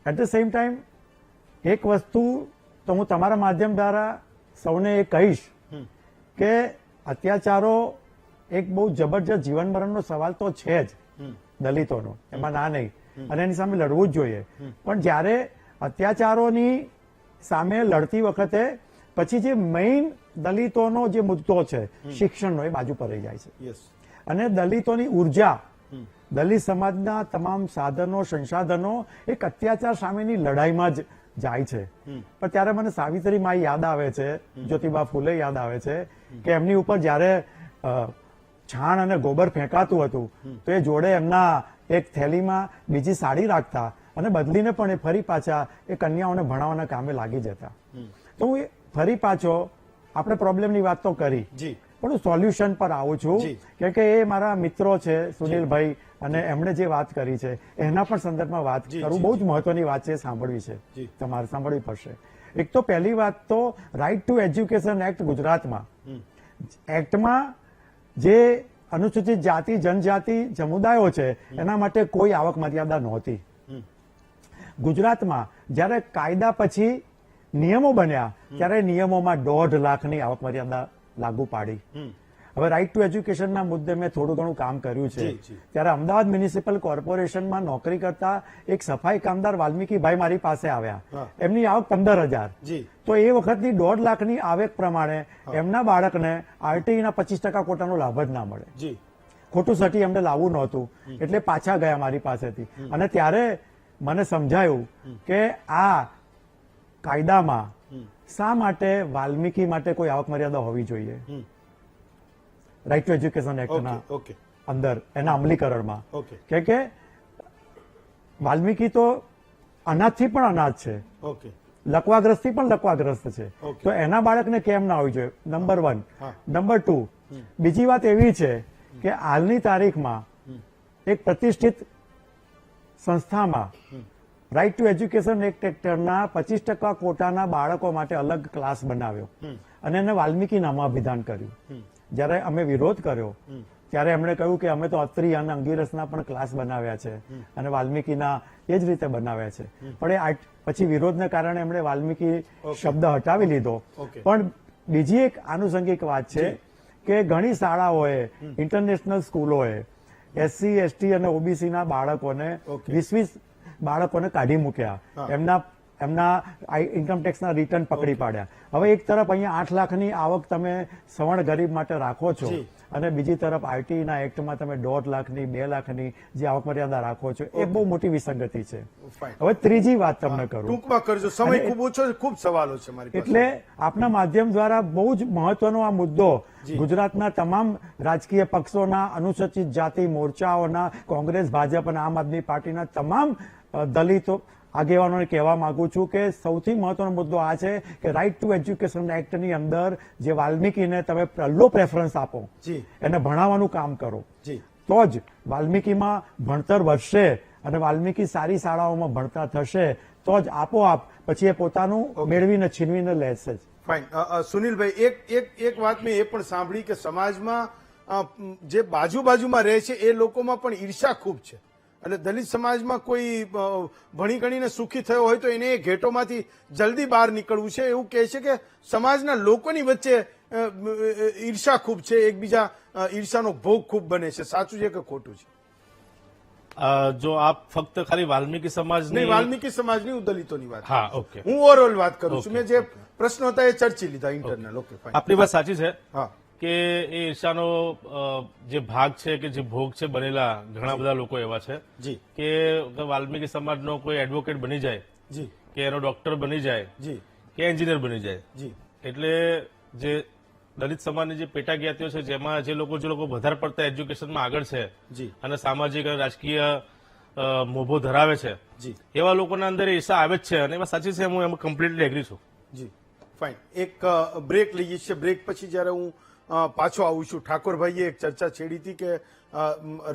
એટ ધ સેમ ટાઈમ એક વસ્તુ તો હું તમારા માધ્યમ દ્વારા સૌને એ કહીશ કે અત્યાચારો એક બહુ જબરજસ્ત જીવન મરણનો સવાલ તો છે જ દલિતોનો, એમાં ના નહીં, અને એની સામે લડવું જ જોઈએ. પણ જ્યારે અત્યાચારોની સામે લડતી વખતે પછી જે મેઇન દલિતોનો જે મુદ્દો છે શિક્ષણનો, એ બાજુ પર રહી જાય છે. અને દલિતોની ઉર્જા, દલિત સમાજના તમામ સાધનો, સંસાધનો એક અત્યાચાર સામેની લડાઈમાં જ જાય છે. પણ ત્યારે મને સાવિત્રી માઈ યાદ આવે છે, જ્યોતિબા ફૂલે યાદ આવે છે કે એમની ઉપર જયારે છાણ અને ગોબર ફેંકાતું હતું તો એ જોડે એમના એક થેલીમાં બીજી સાડી રાખતા અને બદલીને પણ એ ફરી પાછા એ કન્યાઓને ભણાવવાના કામે લાગી જતા. તો હું ફરી પાછો આપણે પ્રોબ્લેમની વાત તો કરી, પણ હું સોલ્યુશન પર આવું છું કે એ મારા મિત્રો છે સુનિલભાઈ અને એમણે જે વાત કરી છે એના પણ સંદર્ભમાં વાત કરું. બહુ જ મહત્વની વાત છે, સાંભળવી છે, તમારે સાંભળવી પડશે. એક તો પહેલી વાત તો રાઇટ ટુ એજ્યુકેશન એક્ટ ગુજરાતમાં, એક્ટમાં જે અનુસૂચિત જાતિ જનજાતિ સમુદાયો છે એના માટે કોઈ આવક મર્યાદા નહોતી. ગુજરાતમાં જ્યારે કાયદા પછી નિયમો બન્યા ત્યારે નિયમોમાં 1.5 લાખની આવક મર્યાદા લાગુ પાડી. હવે રાઇટ ટુ એજ્યુકેશનના મુદ્દે મેં થોડું ઘણું કામ કર્યું છે. ત્યારે અમદાવાદ મ્યુનિસિપલ કોર્પોરેશનમાં નોકરી કરતા એક સફાઈ કામદાર વાલ્મીકીભાઈ મારી પાસે આવ્યા. એમની આવક 15,000. તો એ વખતની 1.5 લાખની આવક પ્રમાણે એમના બાળકને આરટીઈના 25% કોટાનો લાભ જ ના મળે. ખોટું સર્ટી એમને લાવવું નહોતું એટલે પાછા ગયા મારી પાસેથી. અને ત્યારે મને સમજાયું કે આ કાયદામાં શા માટે વાલ્મીકી માટે કોઈ આવક મર્યાદા હોવી જોઈએ. રાઇટ ટુ એજ્યુકેશન એક્ટના અંદર એના અમલીકરણમાં કે વાલ્મીકી તો અનાજથી પણ અનાજ છે, લકવાગ્રસ્તથી પણ લકવાગ્રસ્ત છે, તો એના બાળકને કેમ ના હોવી જોઈએ, નંબર 1. નંબર 2, બીજી વાત એવી છે કે હાલની તારીખમાં એક પ્રતિષ્ઠિત સંસ્થામાં રાઇટ ટુ એજ્યુકેશન એક્ટ હેઠળના 25% કોટાના બાળકો માટે અલગ ક્લાસ બનાવ્યો અને એને વાલ્મીકી નામાભિધાન કર્યું. જ્યારે અમે વિરોધ કર્યો ત્યારે એમણે કહ્યું કે અમે તો અત્રી અને અંગીરસના પણ ક્લાસ બનાવ્યા છે અને વાલ્મીકીના એ જ રીતે બનાવ્યા છે. પણ એ પછી વિરોધને કારણે એમણે વાલ્મીકી શબ્દ હટાવી લીધો. પણ બીજી એક આનુષંગિક વાત છે કે ઘણી શાળાઓએ, ઇન્ટરનેશનલ સ્કૂલોએ SC, ST અને OBC ના બાળકોને 20 બાળકોને કાઢી મૂક્યા. એમના ઇન્કમટેક્સના રિટર્ન પકડી પાડ્યા. હવે એક તરફ અહીંયા 8 લાખની આવક તમે સવર્ણ ગરીબ માટે રાખો છો અને બીજી તરફ આરટીઈના એક્ટમાં તમે 1.5 લાખની 2 લાખની જે આવક મર્યાદા રાખો છો એ બહુ મોટી વિસંગતિ છે. હવે ત્રીજી વાત તમને કરું, ટૂંકમાં કરજો, સમય ખૂબ ઓછો છે, ખૂબ સવાલો છે મારી પાસે. એટલે આપના માધ્યમ દ્વારા બહુ જ મહત્વનો આ મુદ્દો ગુજરાતના તમામ રાજકીય પક્ષોના, અનુસૂચિત જાતિ મોરચાઓના, કોંગ્રેસ, ભાજપ અને આમ આદમી પાર્ટીના તમામ દલિતો આગેવાનોને કહેવા માંગુ છું કે સૌથી મહત્વનો મુદ્દો આ છે કે રાઇટ ટુ એજ્યુકેશન એક્ટની અંદર જે વાલ્મીકીને તમે પહેલો પ્રેફરન્સ આપો, એને ભણાવવાનું કામ કરો, તો જ વાલ્મીકીમાં ભણતર વધશે અને વાલ્મીકી સારી શાળાઓમાં ભણતા થશે તો જ આપોઆપ પછી એ પોતાનું મેળવીને છીનવીને લેશે. ફાઇન. સુનિલભાઈ, એક વાત મેં એ પણ સાંભળી કે સમાજમાં જે બાજુમાં રહે છે એ લોકોમાં પણ ઈર્ષા ખૂબ છે. એટલે દલિત સમાજમાં કોઈ ભણી ગણીને સુખી થયો હોય તો એને એ ઘેટોમાંથી જલ્દી બહાર નીકળવું છે એવું કહે છે કે સમાજના લોકોની વચ્ચે ઈર્ષા ખૂબ છે, એકબીજા ઈર્ષાનો ભોગ ખૂબ બને છે. સાચું છે કે ખોટું છે? જો આપ ફક્ત ખાલી વાલ્મીકી સમાજની, વાલ્મીકી સમાજની, હું દલિતોની વાત, હા, ઓકે, હું ઓવરઓલ વાત કરું છું. મેં જે પ્રશ્નો હતા એ ચર્ચી લીધા ઇન્ટરનલ. Okay, fine. આપની વાત સાચી છે. હા, કે એ ઈર્ષાનો જે ભાગ છે કે જે ભોગ છે બનેલા ઘણા બધા લોકો એવા છે કે વાલ્મીકી સમાજનો કોઈ એડવોકેટ બની જાય, કે એનો ડોક્ટર બની જાય, કે એન્જિનિયર બની જાય, એટલે જે દલિત સમાજની જે પેટા જ્ઞાતિઓ છે જેમાં જે લોકો વધારે પડતા એજ્યુકેશનમાં આગળ છે અને સામાજિક અને રાજકીય મોભો ધરાવે છે એવા લોકોના અંદર ઈર્ષા આવે જ છે અને એમાં સાચી છે. હું એમાં કમ્પ્લીટલી એગ્રી છું. જી, ફાઇન. એક બ્રેક લઈએ છીએ. બ્રેક પછી જયારે હું પાછો આવું છું, ઠાકોરભાઈએ એક ચર્ચા છેડી હતી કે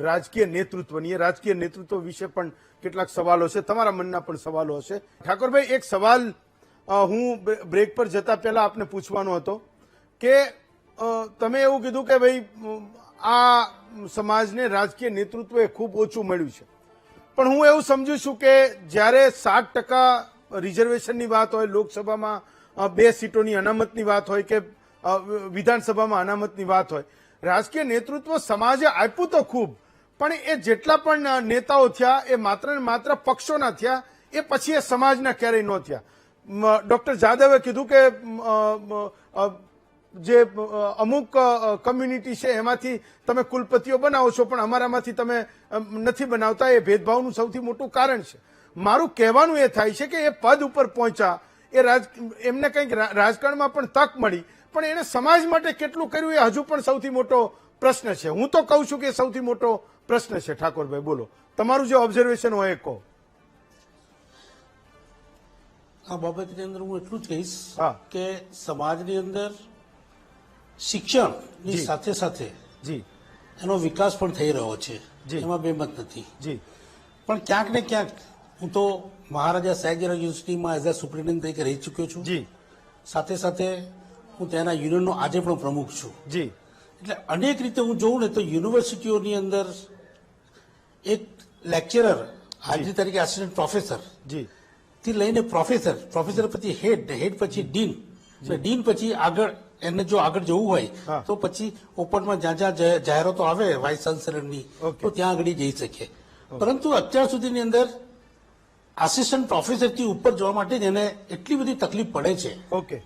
રાજકીય નેતૃત્વની, એ રાજકીય નેતૃત્વ વિશે પણ કેટલાક સવાલો છે, તમારા મનના પણ સવાલો હશે. ઠાકોરભાઈ, એક સવાલ હું બ્રેક પર જતા પહેલા આપને પૂછવાનો હતો કે તમે એવું કીધું કે ભાઈ આ સમાજને રાજકીય નેતૃત્વ એ ખૂબ ઓછું મળ્યું છે, પણ હું એવું સમજુ છું કે જ્યારે 60% રિઝર્વેશનની વાત હોય, લોકસભામાં 2 સીટોની અનામતની વાત હોય કે વિધાનસભામાં અનામતની વાત હોય, રાજકીય નેતૃત્વ સમાજે આપ્યું તો ખૂબ, પણ એ જેટલા પણ નેતાઓ થયા એ માત્ર ને માત્ર પક્ષોના થયા, એ પછી એ સમાજના ક્યારેય ન થયા. ડોક્ટર જાદવે કીધું કે જે અમુક કમ્યુનિટી છે એમાંથી તમે કુલપતિઓ બનાવો છો પણ અમારામાંથી તમે નથી બનાવતા, એ ભેદભાવનું સૌથી મોટું કારણ છે. મારું કહેવાનું એ થાય છે કે એ પદ ઉપર પહોંચ્યા, એમને કંઈક રાજકારણમાં પણ તક મળી, પણ એને સમાજ માટે કેટલું કર્યું એ હજુ પણ સૌથી મોટો પ્રશ્ન છે. હું તો કહું છું કે સૌથી મોટો પ્રશ્ન છે. ઠાકોરભાઈ, બોલો, તમારું જે ઓબ્ઝર્વેશન હોય એ કહો. આ બાબતની અંદર હું એટલું જ કહીશ કે સમાજની અંદર શિક્ષણની સાથે સાથે એનો વિકાસ પણ થઈ રહ્યો છે, જી. એમાં બેમત નથી. જી પણ ક્યાંક ને ક્યાંક હું તો મહારાજા સયાજીરાવ યુનિવર્સિટીમાં એઝ અ સુપ્રિન્ટેન્ડન્ટ તરીકે રહી ચૂક્યો છું. જી સાથે સાથે હું ત્યાંના યુનિયનનો આજે પણ પ્રમુખ છું. જી એટલે અનેક રીતે હું જોઉં ને તો યુનિવર્સિટીઓની અંદર એક લેક્ચરર હાજરી તરીકે આસિસ્ટન્ટ પ્રોફેસર જી થી લઈને પ્રોફેસર પછી હેડ પછી ડીન, ડીન પછી આગળ એને જો આગળ જવું હોય હા. તો પછી ઓપનમાં જ્યાં જ્યાં જાહેરાતો આવે વાઇસ ચાન્સલરની ઓકે. તો ત્યાં આગળ જઈ શકે. પરંતુ અત્યાર સુધીની અંદર આસિસ્ટન્ટ પ્રોફેસરથી ઉપર જવા માટે જ એને એટલી બધી તકલીફ પડે છે ઓકે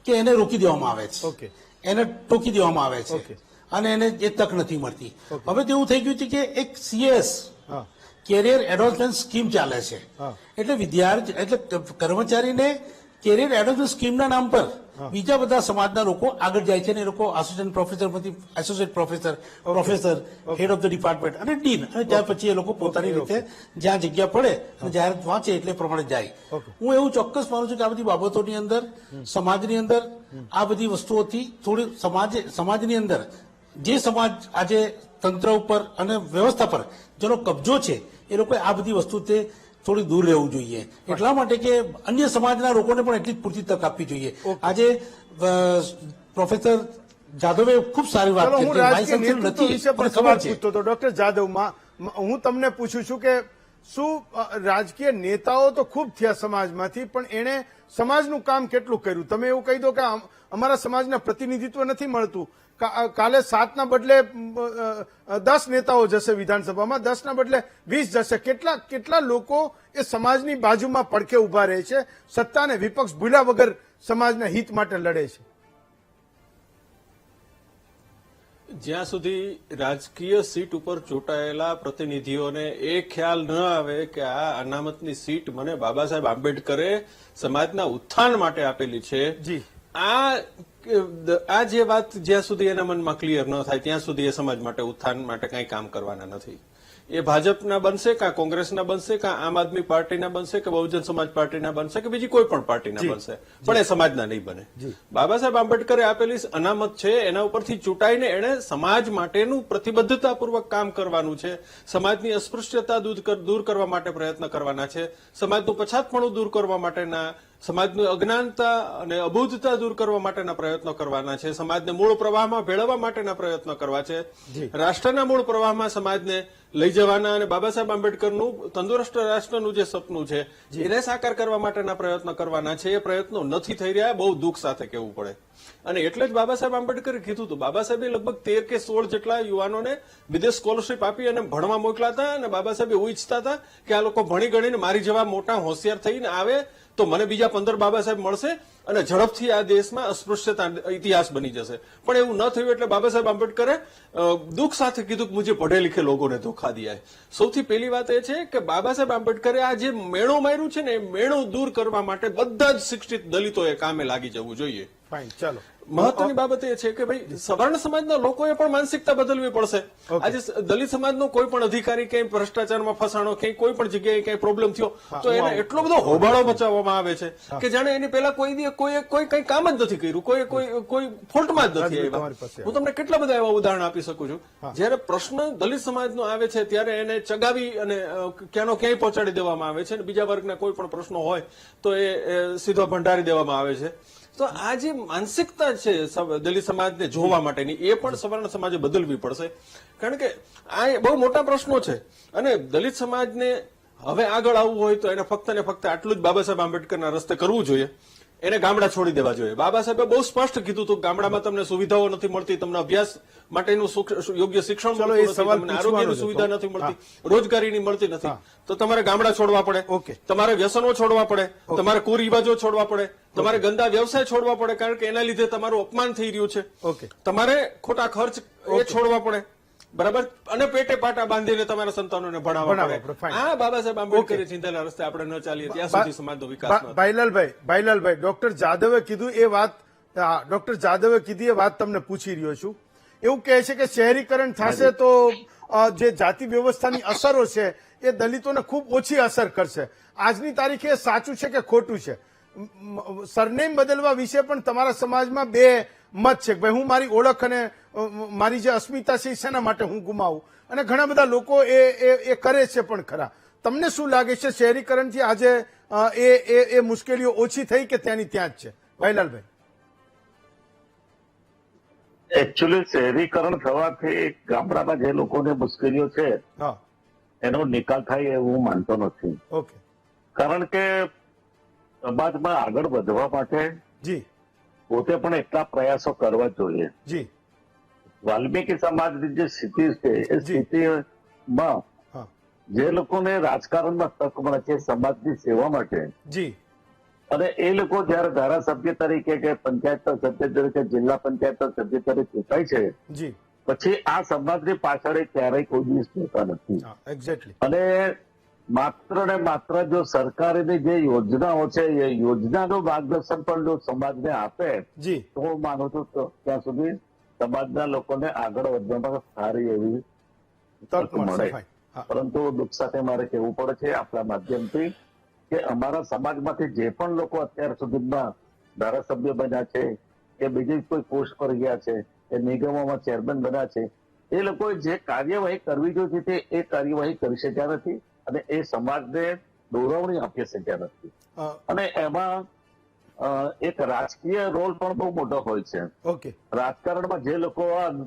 કે એને રોકી દેવામાં આવે છે, ઓકે એને ટોકી દેવામાં આવે ઓકે. છે અને એને એ તક નથી મળતી. ઓકે. હવે તો એવું થઈ ગયું છે કે એક સીએસ હા કેરિયર એડવાન્સમેન્ટ સ્કીમ ચાલે છે. હા. એટલે વિદ્યાર્થી એટલે કર્મચારીને કેરિયર એડવાન્સમેન્ટ સ્કીમના નામ પર બીજા બધા સમાજના લોકો આગળ જાય છે અને એ લોકો આસિસ્ટન્ટ પ્રોફેસર માંથી associate professor, head of the department અને ડીન, અને ત્યાર પછી એ લોકો પોતાની રીતે જ્યાં જગ્યા પડે અને જાહેરાત વાંચે એટલે એ પ્રમાણે જાય. ઓકે. હું એવું ચોક્કસ માનું છું કે આ બધી બાબતોની અંદર સમાજની અંદર આ બધી વસ્તુઓથી થોડી સમાજની અંદર જે સમાજ આજે તંત્ર ઉપર અને વ્યવસ્થા પર જેનો કબજો છે એ લોકોએ આ બધી વસ્તુથી થોડી દૂર રહેવું જોઈએ. એટલા માટે કે અન્ય સમાજના લોકોને પણ એટલી જ પૂરતી તક આપવી જોઈએ. આજે પ્રોફેસર જાદવે ખૂબ સારી વાત ચલો કરી હું કે રાજકીય વાઇસ ચાન્સલર નેતૃત્વ નથી, વિશે પણ મને સવાલ ખબર છે. પૂછતો હતો. ડોક્ટર જાદવમાં હું તમને પૂછું છું કે શું રાજકીય નેતાઓ તો ખૂબ થયા સમાજમાંથી, પણ એણે સમાજનું કામ કેટલું કર્યું? તમે એવું કહી દો કે અમારા સમાજને પ્રતિનિધિત્વ નથી મળતું. કાલે 7ના બદલે 10 નેતાઓ જશે વિધાનસભામાં, 10ના બદલે 20 જશે. કેટલા લોકો એ સમાજની બાજુમાં પડખે ઉભા રહે છે, સત્તા અને વિપક્ષ ભૂલ્યા વગર સમાજના હિત માટે લડે છે? જ્યાં સુધી રાજકીય સીટ ઉપર ચૂંટાયેલા પ્રતિનિધિઓને એ ખ્યાલ ન આવે કે આ અનામતની સીટ મને બાબા સાહેબ આંબેડકરે સમાજના ઉત્થાન માટે આપેલી છે, જી. આ જે વાત જ્યાં સુધી એના મનમાં ક્લિયર ન થાય ત્યાં સુધી એ સમાજ માટે ઉત્થાન માટે કંઈ કામ કરવાના નથી. એ ભાજપના બનશે, કાં કોંગ્રેસના બનશે, કાં આમ આદમી પાર્ટીના બનશે, કે બહુજન સમાજ પાર્ટીના બનશે, કે બીજી કોઈ પણ પાર્ટીના બનશે, પણ એ સમાજના નહીં બને. બાબા સાહેબ આંબેડકરે આપેલી અનામત છે એના ઉપરથી ચૂંટાઈને એણે સમાજ માટેનું પ્રતિબદ્ધતાપૂર્વક કામ કરવાનું છે, સમાજની અસ્પૃશ્યતા દૂર કરવા માટે પ્રયત્ન કરવાના છે, સમાજનું પછાતપણું દૂર કરવા માટેના, સમાજની અજ્ઞાનતા અને અબોધતા દૂર કરવા માટેના પ્રયત્નો કરવાના છે, સમાજને મૂળ પ્રવાહમાં ભેળવવા માટેના પ્રયત્નો કરવા છે, રાષ્ટ્રના મૂળ પ્રવાહમાં સમાજને લઈ જવાના અને બાબા સાહેબ આંબેડકરનું તંદુરસ્ત રાષ્ટ્રનું જે સપનું છે એને સાકાર કરવા માટેના પ્રયત્નો કરવાના છે. એ પ્રયત્નો નથી થઈ રહ્યા, બહુ દુઃખ સાથે કહેવું પડે. અને એટલે જ બાબા સાહેબ આંબેડકરે કીધું હતું, બાબા સાહેબે લગભગ 13 કે 16 જેટલા યુવાનોને વિદેશ સ્કોલરશીપ આપી અને ભણવા મોકલા હતા. અને બાબા સાહેબ એવું ઈચ્છતા હતા કે આ લોકો ભણી ગણીને મારી જેવા મોટા હોશિયાર થઈને આવે તો મને બીજા 15 બાબા સાહેબ મળશે અને ઝડપથી આ દેશમાં અસ્પૃશ્યતા ઇતિહાસ બની જશે. પણ એવું ન થયું એટલે બાબા સાહેબ આંબેડકરે દુઃખ સાથે કીધું કે મુझे પઢે લિખે લોકોને ધોખા દિયા. સૌથી પહેલી વાત એ છે કે બાબા સાહેબ આંબેડકરે આ જે મેણો માર્યું છે ને એ મેણો દૂર કરવા માટે બધા જ શિક્ષિત દલિતોએ કામે લાગી જવું જોઈએ. ફાઇન, ચાલો. મહત્વની બાબત એ છે કે ભાઈ સવર્ણ સમાજના લોકોએ પણ માનસિકતા બદલવી પડશે. આજે દલિત સમાજનો કોઈ પણ અધિકારી ક્યાંય ભ્રષ્ટાચારમાં ફસાણો, ક્યાંય કોઈ પણ જગ્યાએ ક્યાંય પ્રોબ્લેમ થયો તો એને એટલો બધો હોબાળો મચાવવામાં આવે છે કે જાણે એની પહેલા કોઈ કઈ કામ જ નથી કર્યું, કોઈ ફોલ્ટમાં જ નથી આવ્યા. હું તમને કેટલા બધા એવા ઉદાહરણ આપી શકું છું. જયારે પ્રશ્ન દલિત સમાજનો આવે છે ત્યારે એને ચગાવી અને ક્યાંનો ક્યાંય પહોંચાડી દેવામાં આવે છે અને બીજા વર્ગના કોઈ પણ પ્રશ્નો હોય તો એ સીધો ભંડારી દેવામાં આવે છે. તો આ જે માનસિકતા છે દલિત સમાજને જોવા માટેની એ પણ સવર્ણ સમાજે બદલવી પડશે. કારણ કે આ બહુ મોટા પ્રશ્નો છે અને દલિત સમાજને હવે આગળ આવવું હોય તો એને ફક્ત ને ફક્ત આટલું જ બાબા સાહેબ આંબેડકરના રસ્તે કરવું જોઈએ. એને ગામડા છોડી દેવા જોઈએ. બાબા સાહેબે બહુ સ્પષ્ટ કીધું હતું ગામડામાં તમને સુવિધાઓ નથી મળતી, તમને અભ્યાસ માટેનું યોગ્ય શિક્ષણ મળતું નથી, તમને આરોગ્યની સુવિધા નથી મળતી, રોજગારીની મળતી નથી, તો તમારે ગામડા છોડવા પડે, તમારે વ્યસનો છોડવા પડે, તમારે કુરિવાજો છોડવા પડે, તમારે ગંદા વ્યવસાય છોડવા પડે કારણ કે એના લીધે તમારું અપમાન થઈ રહ્યું છે, તમારે ખોટા ખર્ચ એ છોડવા પડે, બરાબર, અને પેટે પાટા બાંધીને તમારા સંતાનોને ભણાવવા પડે. આ બાબા સાહેબ આંબેડકરે ચિંતેલા રસ્તે આપણે ન ચાલીએ ત્યાં સુધી સમાજનો વિકાસ. ભાઈલાલભાઈ, ડોક્ટર જાદવે કીધું એ વાત તમને પૂછી રહ્યો છું. એવું કહે છે કે શહેરીકરણ થશે તો જે જાતિ વ્યવસ્થાની અસરો છે એ દલિતોને ખૂબ ઓછી અસર કરશે. આજની તારીખે એ સાચું છે કે ખોટું છે? સરનેમ બદલવા વિશે પણ તમારા સમાજમાં બે મત છે કે ભાઈ હું મારી ઓળખ અને મારી જે અસ્મિતા છે એ શેના માટે હું ગુમાવું, અને ઘણા બધા લોકો એ કરે છે પણ ખરા. તમને શું લાગે છે શહેરીકરણથી આજે એ મુશ્કેલીઓ ઓછી થઈ કે ત્યાંની ત્યાં જ છે? ભાઈલાલભાઈ. એકચ્યુઅલી શહેરીકરણ થવાથી ગામડામાં જે લોકોને મુશ્કેલીઓ છે હા, એનો નિકાલ થાય એવું હું માનતો નથી. ઓકે. કારણ કે સમાજમાં આગળ વધવા માટે જી પોતે પણ એટલા પ્રયાસો કરવા જોઈએ. જી વાલ્મીકી સમાજની જે સ્થિતિ છે એ સ્થિતિમાં હા જે લોકોને રાજકારણમાં તક મળે છે સમાજની સેવા માટે, જી અને એ લોકો જયારે ધારાસભ્ય તરીકે કે પંચાયતના સભ્ય તરીકે જિલ્લા પંચાયતના સભ્ય તરીકે ચૂંટાય છે જી પછી આ સમાજની પાછળ એ ક્યારેય કોઈ દિવસ જોતા નથી. હા, એક્ઝેક્ટલી. અને માત્ર ને માત્ર જો સરકારની જે યોજનાઓ છે એ યોજનાનું માર્ગદર્શન પણ જો સમાજને આપે જી તો હું માનું છું તો ત્યાં સુધી સમાજના લોકોને આગળ વધવામાં સારી એવી તક તક મળશે. મળે. ફાઇન. હા, પરંતુ દુઃખ સાથે મારે કહેવું પડે છે આપણા માધ્યમથી કે અમારા સમાજમાંથી જે પણ લોકો અત્યાર સુધીમાં ધારાસભ્ય બન્યા છે કે બીજી કોઈ પોસ્ટ પર ગયા છે કે નિગમોમાં ચેરમેન બન્યા છે એ લોકોએ જે કાર્યવાહી કરવી જોઈએ તે એ કાર્યવાહી કરી શક્યા નથી અને એ સમાજને દોરવણી આપી શક્યા નથી. અને એમાં એક રાજકીય રોલ પણ બહુ મોટો હોય છે. ઓકે. રાજકારણમાં જે લોકો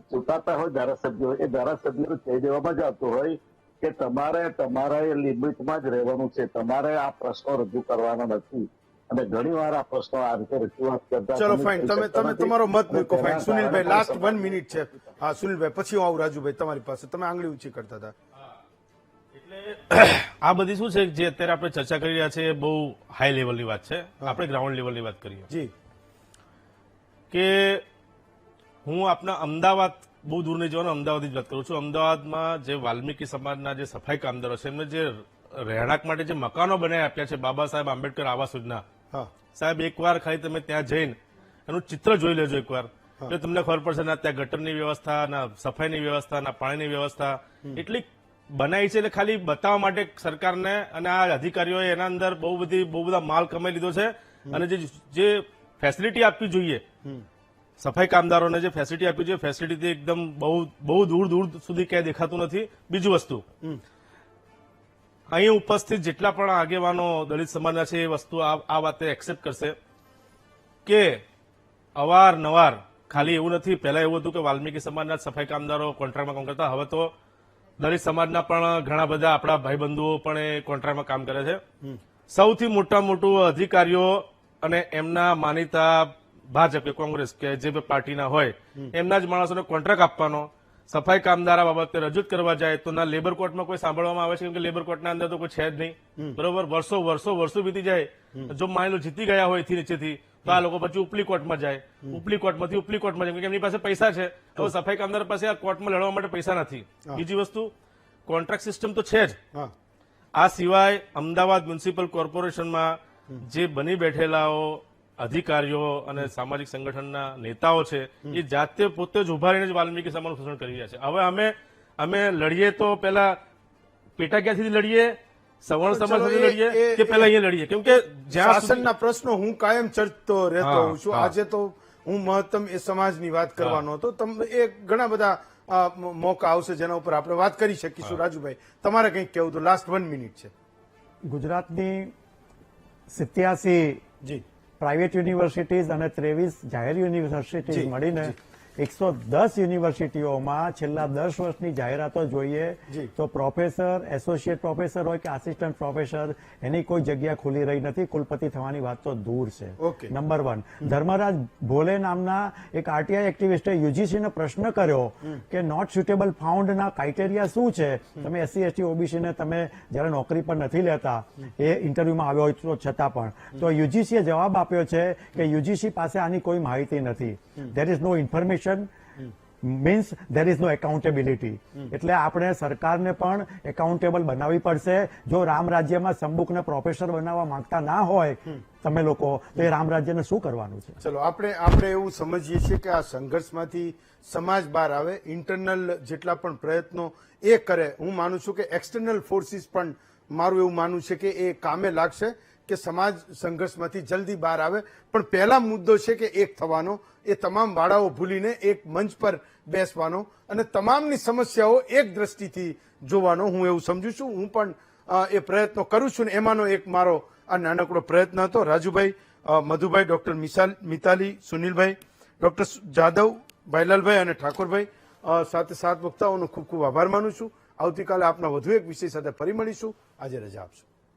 ચૂંટાતા હોય ધારાસભ્યો એ ધારાસભ્યો કહી દેવામાં જ આવતું હોય કે તમારે તમારા એ લિમિટમાં જ રહેવાનું છે, તમારે આ પ્રશ્નો રજૂ કરવાના નથી. અને ઘણી વાર આ પ્રશ્નો આ રીતે રજૂઆત કરતા ચલો ફાઇન, તમે તમારો મત મૂકો. ફાઇન. સુનિલભાઈ, લાસ્ટ 1 મિનિટ છે. હા સુનિલભાઈ, પછી હું આવું રાજુભાઈ તમારી પાસે. તમે આંગળી ઊંચી કરતા હતા. એટલે આ બધી શું છે જે અત્યારે આપણે ચર્ચા કરી રહ્યા છે એ બહુ હાઈ લેવલની વાત છે. આપણે ગ્રાઉન્ડ લેવલની વાત કરીએ જી કે હું આપના અમદાવાદ, બહુ દૂર નહીં જવાનું, અમદાવાદની જ વાત કરું છું. અમદાવાદમાં જે વાલ્મીકી સમાજના જે સફાઈ કામદારો છે એમને જે રહેણાંક માટે જે મકાનો બનાવી આપ્યા છે બાબા સાહેબ આંબેડકર આવાસ યોજના, હા સાહેબ એકવાર ખાલી તમે ત્યાં જઈને એનું ચિત્ર જોઈ લેજો એકવાર, એટલે તમને ખબર પડશે ના ત્યાં ગટરની વ્યવસ્થા, ના સફાઈની વ્યવસ્થા, ના પાણીની વ્યવસ્થા એટલી બનાવી છે. એટલે ખાલી બતાવવા માટે સરકારને અને આ અધિકારીઓએ એના અંદર બહુ બધા માલ કમાઈ લીધો છે. અને જે ફેસિલિટી આપવી જોઈએ સફાઈ કામદારોને, જે ફેસિલિટી આપવી જોઈએ ફેસિલિટી એકદમ બહુ દૂર સુધી ક્યાંય દેખાતું નથી. બીજી વસ્તુ, અહીં ઉપસ્થિત જેટલા પણ આગેવાનો દલિત સમાજના છે એ વસ્તુ આ વાતે એક્સેપ્ટ કરશે કે અવારનવાર ખાલી એવું નથી, પહેલા એવું હતું કે વાલ્મીકી સમાજના સફાઈ કામદારો કોન્ટ્રાક્ટમાં કામ કરતા, હવે તો દલિત સમાજના પણ ઘણા બધા આપણા ભાઈબંધુઓ પણ એ કોન્ટ્રાક્ટમાં કામ કરે છે. સૌથી મોટું અધિકારીઓ અને એમના માનીતા ભાજપ કે કોંગ્રેસ કે જે પાર્ટીના હોય એમના જ માણસોને કોન્ટ્રાક્ટ આપવાનો, સફાઈ કામદાર બાબતે રજૂઆત કરવા જાય તો ના લેબર કોર્ટમાં કોઈ સાંભળવામાં આવે છે, કેમ કે લેબર કોર્ટના અંદર તો કોઈ છે જ નહીં. બરોબર, વર્ષો વીતી જાય. જો માની લો જીતી ગયા હોય નીચેથી તો આ લોકો પછી ઉપલી કોર્ટમાં જાય, ઉપલી કોર્ટમાંથી ઉપલી કોર્ટમાં જાય, કેમ કે એમની પાસે પૈસા છે. તો સફાઈ કામદાર પાસે આ કોર્ટમાં લડવા માટે પૈસા નથી. બીજી વસ્તુ, કોન્ટ્રાક્ટ સિસ્ટમ તો છે જ. આ સિવાય અમદાવાદ મ્યુનિસિપલ કોર્પોરેશનમાં જે બની બેઠેલાઓ અધિકારીઓ અને સામાજિક સંગઠનના નેતાઓ છે એ જાતે પોતે જ ઉભા રહીને જ વાલ્મીકી સમાજનું શોષણ કરી રહ્યા છે. હવે અમે લડીએ તો પેલા પેટા ક્યાંથી લડીએ, સવર્ણ સમાજથી લડીએ કે પેલા અહીંયા લડીએ? કેમ કે જ્યાં શાસનના પ્રશ્નો હું કાયમ ચર્ચતો રહેતો હોઉં છું. આજે તો હું મહત્તમ એ સમાજની વાત કરવાનો હતો. એ ઘણા બધા મોકા આવશે જેના ઉપર આપણે વાત કરી શકીશું. રાજુભાઈ, તમારે કંઈક કહેવું તો લાસ્ટ 1 મિનિટ છે. ગુજરાતની 87 જી પ્રાઇવેટ યુનિવર્સિટીઝ અને 23 જાહેર યુનિવર્સિટીઝ મળીને 110 યુનિવર્સિટીઓમાં છેલ્લા 10 વર્ષની જાહેરાતો જોઈએ તો પ્રોફેસર, એસોસિએટ પ્રોફેસર હોય કે આસિસ્ટન્ટ પ્રોફેસર, એની કોઈ જગ્યા ખુલી રહી નથી. કુલપતિ થવાની વાત તો દૂર છે. નંબર 1. ધર્મરાજ ભોલે નામના એક આરટીઆઈ એક્ટિવિસ્ટે યુજીસીને પ્રશ્ન કર્યો કે નોટ સુટેબલ ફાઉન્ડના ક્રાઇટેરિયા શું છે? તમે એસસી, એસટી, ઓબીસીને તમે જયારે નોકરી પર નથી લેતા, એ ઇન્ટરવ્યુમાં આવ્યો હોય તો છતાં પણ, તો યુજીસીએ જવાબ આપ્યો છે કે યુજીસી પાસે આની કોઈ માહિતી નથી. There is no information means there is no accountability. એટલે આપણે સરકારને પણ એકાઉન્ટેબલ બનાવવી પડશે. જો રામ રાજ્યમાં સંબુકને પ્રોફેસર બનાવવા માંગતા ના હોય તમે લોકો, તો એ રામ રાજ્યને શું કરવાનું છે? ચલો આપણે એવું સમજીએ છીએ કે આ સંઘર્ષમાંથી સમાજ બહાર આવે, ઇન્ટરનલ જેટલા પણ પ્રયત્નો એ કરે. હું માનું છું કે એક્સટર્નલ ફોર્સિસ પણ, મારું એવું માનવું છે કે એ કામે લાગશે. કે સમાજ સંઘર્ષમાંથી જલ્દી બહાર આવે. પણ પહેલા મુદ્દો છે કે એક થવાનો, એ તમામ વાડાઓ ભૂલીને એક મંચ પર બેસવાનો અને તમામની સમસ્યાઓ એક દ્રષ્ટિથી જોવાનો હું એવું સમજુ છું. હું પણ એ પ્રયત્નો કરું છું ને એમાંનો એક મારો આ નાનકડો પ્રયત્ન હતો. રાજુભાઈ, મધુભાઈ, ડોક્ટર મિતાલી, સુનિલભાઈ, ડોક્ટર જાદવ, ભાઈલાલભાઈ અને ઠાકોરભાઈ સાથે 7 વક્તાઓનો ખૂબ ખૂબ આભાર માનું છું. આવતીકાલે આપના વધુ એક વિષય સાથે ફરી મળીશું. આજે રજા આપશો.